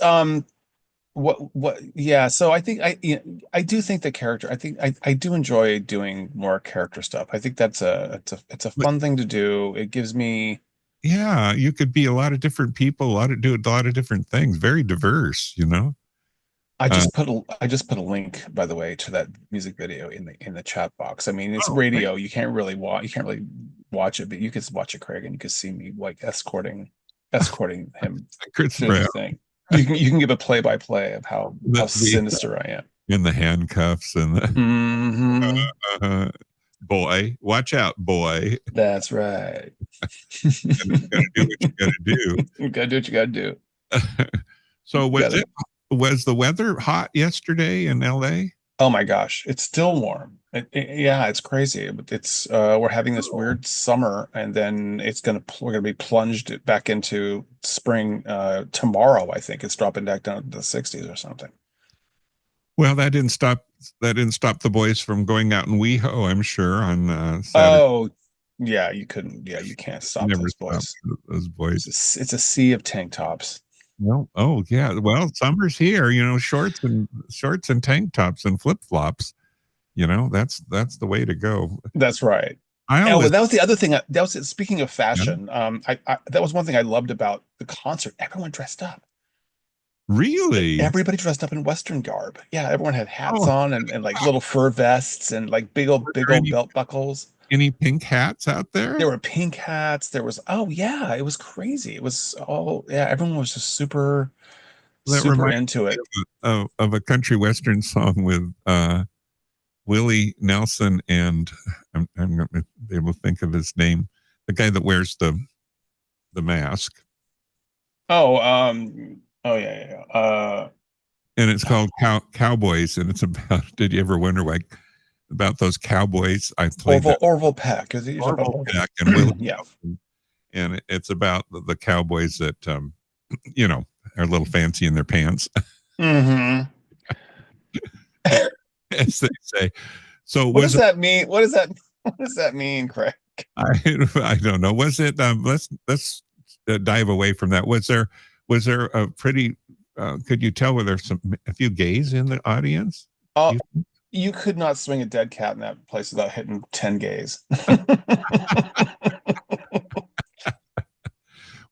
Yeah. So I think I do think the character. I think I do enjoy doing more character stuff. I think it's a fun thing to do. It gives me. Yeah, you could be a lot of different people, do a lot of different things. Very diverse, I just put a link, by the way, to that music video in the chat box. I mean, it's radio. You can't really watch it, but you can watch it, Craig, and you can see me like escorting him. Chris Brown. Thing. You can give a play-by-play of how sinister I am. In the handcuffs and the boy, watch out, boy. That's right. You gotta do what you gotta do. You gotta do what you gotta do. So was the weather hot yesterday in LA? Oh my gosh, it's still warm. Yeah, it's crazy. It's we're having this weird summer, and then we're gonna be plunged back into spring tomorrow. I think it's dropping back down to the 60s or something. Well, that didn't stop the boys from going out in WeHo, I'm sure, on Saturday. Oh yeah, you can't stop those boys. Those boys. It's a sea of tank tops. No. Oh yeah. Well, summer's here. Shorts and tank tops and flip flops. That's the way to go. That's right. That was the other thing. Speaking of fashion. Yeah. That was one thing I loved about the concert. Everyone dressed up. Really? Everybody dressed up in Western garb. Yeah, everyone had hats on and like little fur vests and like big old belt buckles. Any pink hats out there? There were pink hats. There was, it was crazy. It was everyone was just super into it. Of a country Western song with Willie Nelson and I'm going to be able to think of his name, the guy that wears the mask. Yeah. And it's called Cowboys, and it's about. Did you ever wonder about those cowboys? I played Orville Peck. Orville Peck and Willie. Yeah. and it's about the cowboys that you know, are a little fancy in their pants, Mm-hmm. as they say. So What was does it, that mean? What does that mean, Craig? I don't know. Was it let's dive away from that. Was there a pretty could you tell were there a few gays in the audience? Oh, you could not swing a dead cat in that place without hitting 10 gays.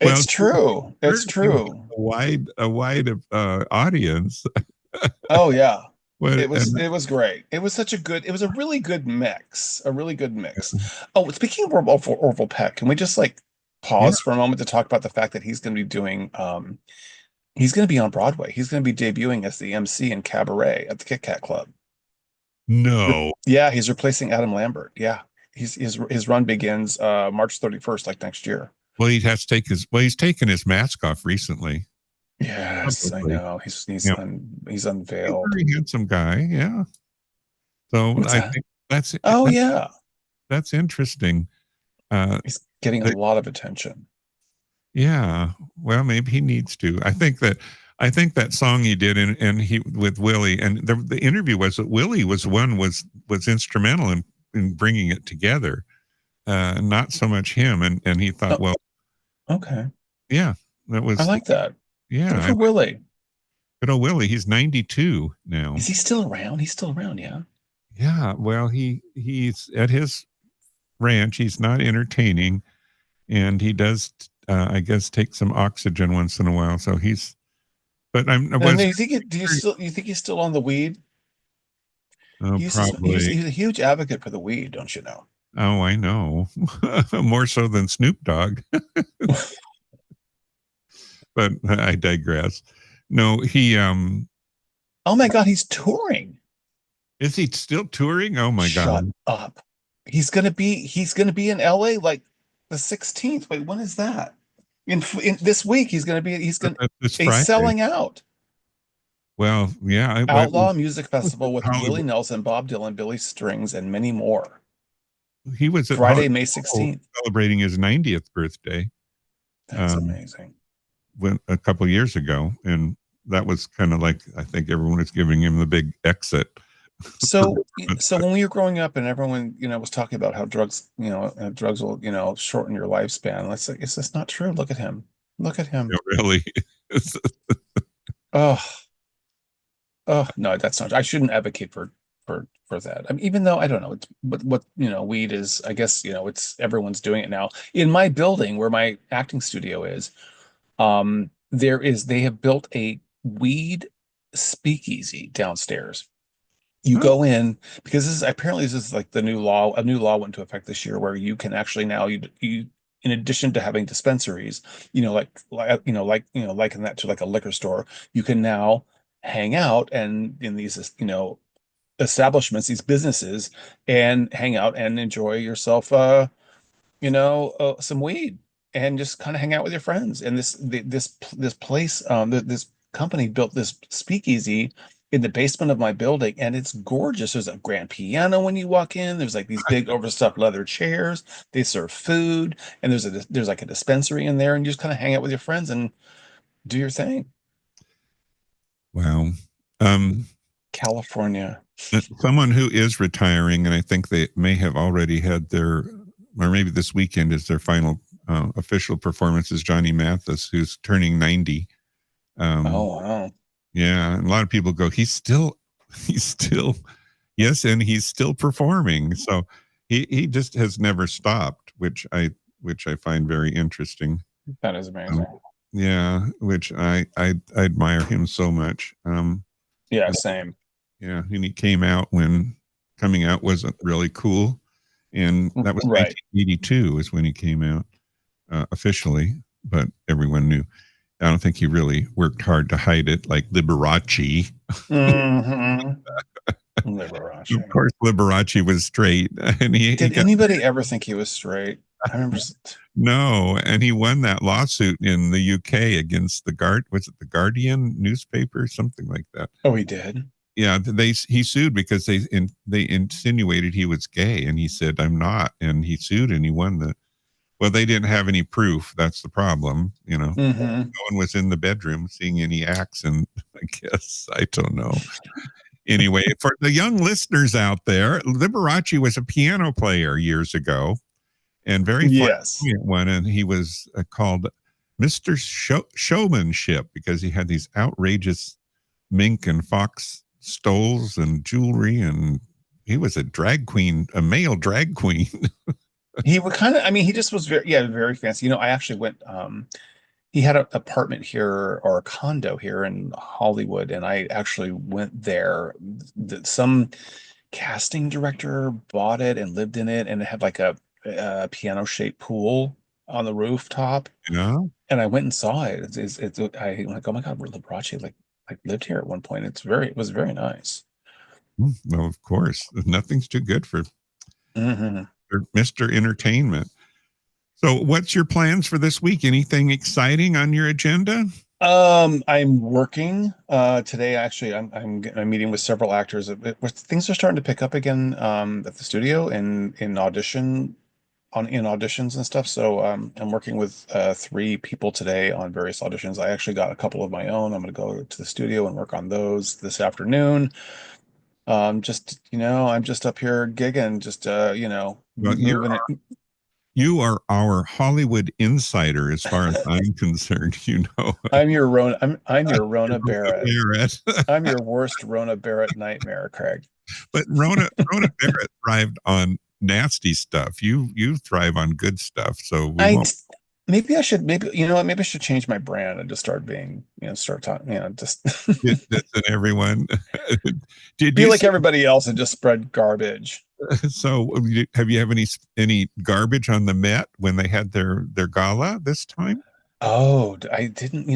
It's true. It's true. A wide audience. Oh yeah. Well, It was great. It was a really good mix. A really good mix. Oh, speaking of Orville Peck, can we just like pause for a moment to talk about the fact that he's going to be doing he's going to be on Broadway. He's going to be debuting as the MC in Cabaret at the Kit Kat Club. No. Yeah, he's replacing Adam Lambert. Yeah. His run begins March 31st, like next year. Well, he has to take he's taken his mask off recently. Yes, Probably. I know. He's unveiled. Very handsome guy, yeah. So What's I that? think that's yeah. That's interesting. He's getting a lot of attention. Yeah. Well, maybe he needs to. I think that song he did and he with Willie, and the interview was that Willie was instrumental in bringing it together. Not so much him, and he thought, well, okay, yeah, that was. I like that. Yeah, good for Willie. Good old Willie. He's 92 now. Is he still around? He's still around, yeah. Yeah. Well, he's at his ranch. He's not entertaining, and he does, I guess, take some oxygen once in a while. So he's. But you think he's still on the weed? Oh, probably. He's a huge advocate for the weed, don't you know? Oh, I know. More so than Snoop Dogg. But I digress. No, he oh my God, he's touring. Is he still touring? Oh my God. Shut up. He's gonna be in LA like the 16th. Wait, when is that? In this week, he's selling out. Well, yeah. Outlaw Music Festival with Willie Nelson, Bob Dylan, Billy Strings, and many more. He was at Friday, May 16th, celebrating his 90th birthday. That's amazing. A couple of years ago, and that was kind of like, I think everyone was giving him the big exit. So when we were growing up, and everyone, was talking about how drugs will, shorten your lifespan. It's just not true. Look at him. Look at him. No, really. Oh no, that's not. I shouldn't advocate for that. I mean, even though I don't know, it's what weed is. I guess it's everyone's doing it now. In my building where my acting studio is, they have built a weed speakeasy downstairs. You go in because this is like the new law. A new law went into effect this year where you can actually now you in addition to having dispensaries, liken that to like a liquor store, you can now hang out and in these establishments, these businesses, and hang out and enjoy yourself some weed and just kind of hang out with your friends. And this place, this company built this speakeasy in the basement of my building, and it's gorgeous. There's a grand piano when you walk in. There's like these big overstuffed leather chairs. They serve food, and there's like a dispensary in there, and you just kind of hang out with your friends and do your thing. Wow. California. Someone who is retiring, and I think they may have already had or maybe this weekend is their final official performance, is Johnny Mathis, who's turning 90. Oh, wow. Yeah. And a lot of people go, he's still, yes. And he's still performing. So he just has never stopped, which I find very interesting. That is amazing. Yeah. Which I admire him so much. Yeah, same. Yeah. And he came out when coming out wasn't really cool. And that was right. 1982 is when he came out officially, but everyone knew. I don't think he really worked hard to hide it like Liberace. Mm-hmm. Liberace. Of course, Liberace was straight. And Did anybody ever think he was straight? I remember. No, and he won that lawsuit in the UK against was it the Guardian newspaper, something like that? Oh, he did. Yeah, he sued because they insinuated he was gay, and he said, "I'm not," and he sued and he won Well, they didn't have any proof. That's the problem. You know, Mhm. no one was in the bedroom seeing any acts, and I guess I don't know. Anyway, for the young listeners out there, Liberace was a piano player years ago, and very Yes. flamboyant one, and he was called Mr. Showmanship because he had these outrageous mink and fox stoles and jewelry, and he was a drag queen, a male drag queen. He would kind of, I mean, he just was very fancy. You know, I actually went, he had an apartment here or a condo here in Hollywood, and I actually went there. Some casting director bought it and lived in it, and it had like a piano-shaped pool on the rooftop. Yeah. And I went and saw it. I'm like, oh my God, Liberace like lived here at one point. It was very nice. Well, of course, nothing's too good for Mhm. Mr. Entertainment. So what's your plans for this week? Anything exciting on your agenda? I'm working today. Actually, I'm meeting with several actors. Things are starting to pick up again at the studio and in auditions and stuff. So I'm working with 3 people today on various auditions. I actually got a couple of my own. I'm going to go to the studio and work on those this afternoon. Just, you know, I'm just up here gigging, just Well, moving it. you are our Hollywood insider as far as I'm concerned, you know. I'm your Rona. I'm your Rona Barrett. Barrett. I'm your worst Rona Barrett nightmare, Craig. But Rona Barrett thrived on nasty stuff. You thrive on good stuff. So Maybe I should change my brand and just start being, start talking, just dissing everyone. Did be you like everybody else and just spread garbage. So have you any garbage on the Met when they had their gala this time? Oh, I didn't,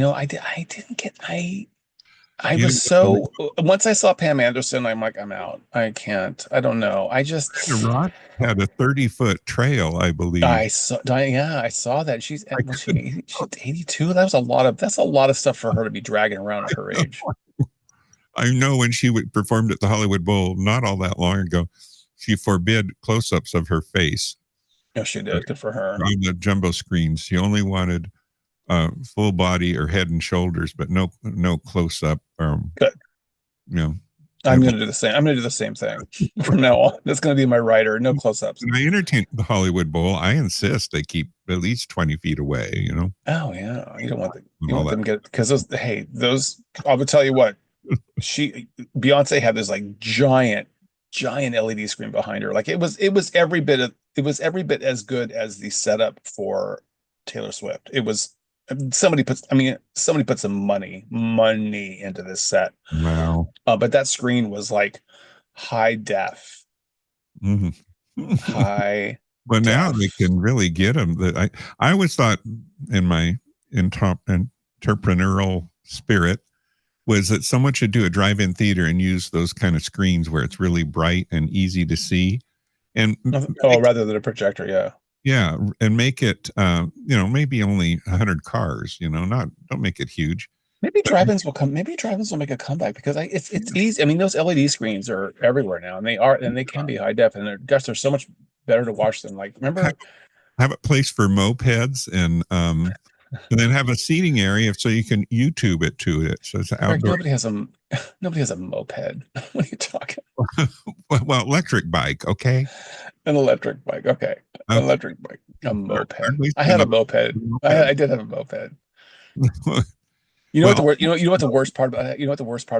I was so, once I saw Pam Anderson, I'm like, I'm out. I can't, I don't know. I just Rock had a 30-foot trail, I believe. I saw that. She's 82. That's a lot of stuff for her to be dragging around at her age. I know when she performed at the Hollywood Bowl not all that long ago, she forbid close-ups of her face. No, she did. Good for her. On the jumbo screens, she only wanted full body or head and shoulders, but no close-up. Good. I'm going to do the same. I'm going to do the same thing from now on. That's going to be my writer. No close-ups. When I entertain the Hollywood Bowl, I insist they keep at least 20 feet away. Oh yeah, you don't want them to get, because those. I would tell you what. Beyonce had this like giant LED screen behind her. Like it was every bit as good as the setup for Taylor Swift. It was somebody put some money into this set. Wow. But that screen was like high def. Mm-hmm. High. Well, now they can really get them. I always thought in my entrepreneurial spirit was that someone should do a drive-in theater and use those kind of screens where it's really bright and easy to see. And rather than a projector, yeah. Yeah, and make it maybe only 100 cars, don't make it huge. Maybe drive-ins will make a comeback because it's easy. I mean, those LED screens are everywhere now, and they can be high def, and they're so much better to watch than like, remember, have a place for mopeds and then have a seating area so you can YouTube it to it. So it's outdoor. Nobody has a moped. What are you talking about? Well, electric bike, okay. An electric bike, okay. An electric bike, a moped. I had a moped. I did have a moped. You know what the worst part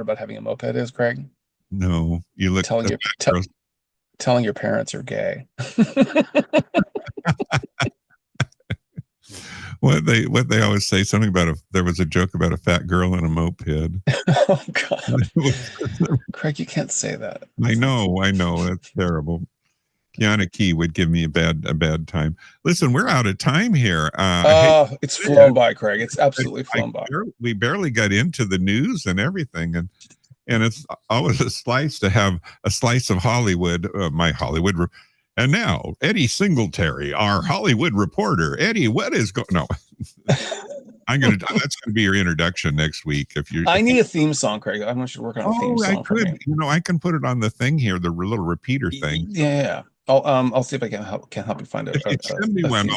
about having a moped is, Greg? No, you look telling your parents are gay. What they always say, something about there was a joke about a fat girl in a moped. Oh God, Craig, you can't say that. I know, that's terrible. Kiana Key would give me a bad time. Listen, we're out of time here. It's flown by, Craig. It's absolutely flown by. We barely got into the news and everything, and it's always a slice to have a slice of Hollywood. My Hollywood. And now, Eddie Singletary, our Hollywood reporter. Eddie, what is going? No, that's gonna be your introduction next week. I need a theme song, Craig. I want you to work on a theme song. I could. I can put it on the thing here, the little repeater thing. Yeah. I'll see if I can help you find it. Send me one.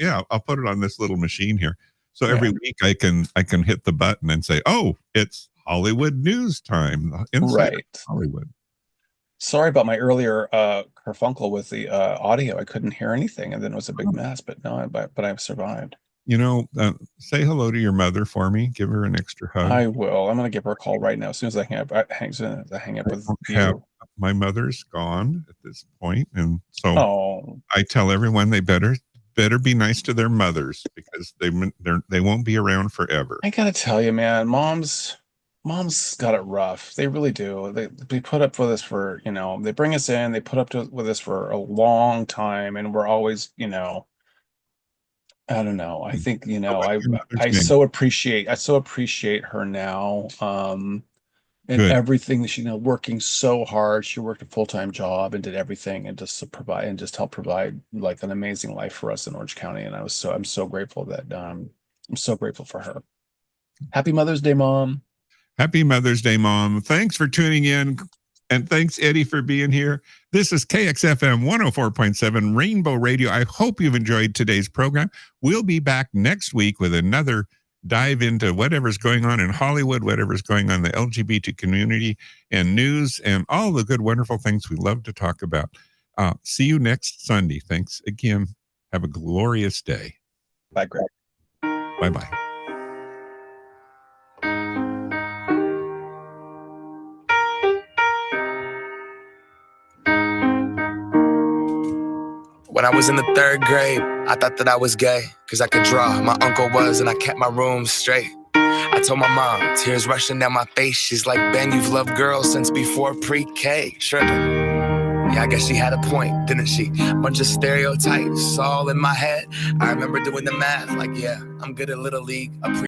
Yeah, I'll put it on this little machine here. So every week I can hit the button and say, "Oh, it's Hollywood news time." Inside Right. Hollywood. Sorry about my earlier kerfunkel with the audio. I couldn't hear anything, and then it was a big mess. But no, but I've survived. Say hello to your mother for me. Give her an extra hug. I will. I'm going to give her a call right now as soon as I hang up. As soon as I hang up with you. My mother's gone at this point, and so I tell everyone they better be nice to their mothers because they won't be around forever. I gotta tell you, man, moms got it rough. They really do. They put up with this for, they bring us in, they put up with us for a long time, and we're always, I don't know. I think, I so appreciate her now. And Good. everything that she, working so hard. She worked a full-time job and did everything and just help provide like an amazing life for us in Orange County. And I'm so grateful that I'm so grateful for her. Happy Mother's Day, Mom. Happy Mother's Day, Mom. Thanks for tuning in. And thanks, Eddie, for being here. This is KXFM 104.7 Rainbow Radio. I hope you've enjoyed today's program. We'll be back next week with another dive into whatever's going on in Hollywood, whatever's going on in the LGBT community and news and all the good, wonderful things we love to talk about. See you next Sunday. Thanks again. Have a glorious day. Bye, Greg. Bye-bye. When I was in the 3rd grade, I thought that I was gay, cause I could draw. My uncle was, and I kept my room straight. I told my mom, tears rushing down my face. She's like, Ben, you've loved girls since before pre-K. Sure. Yeah, I guess she had a point, didn't she? Bunch of stereotypes all in my head. I remember doing the math, like, yeah, I'm good at Little League.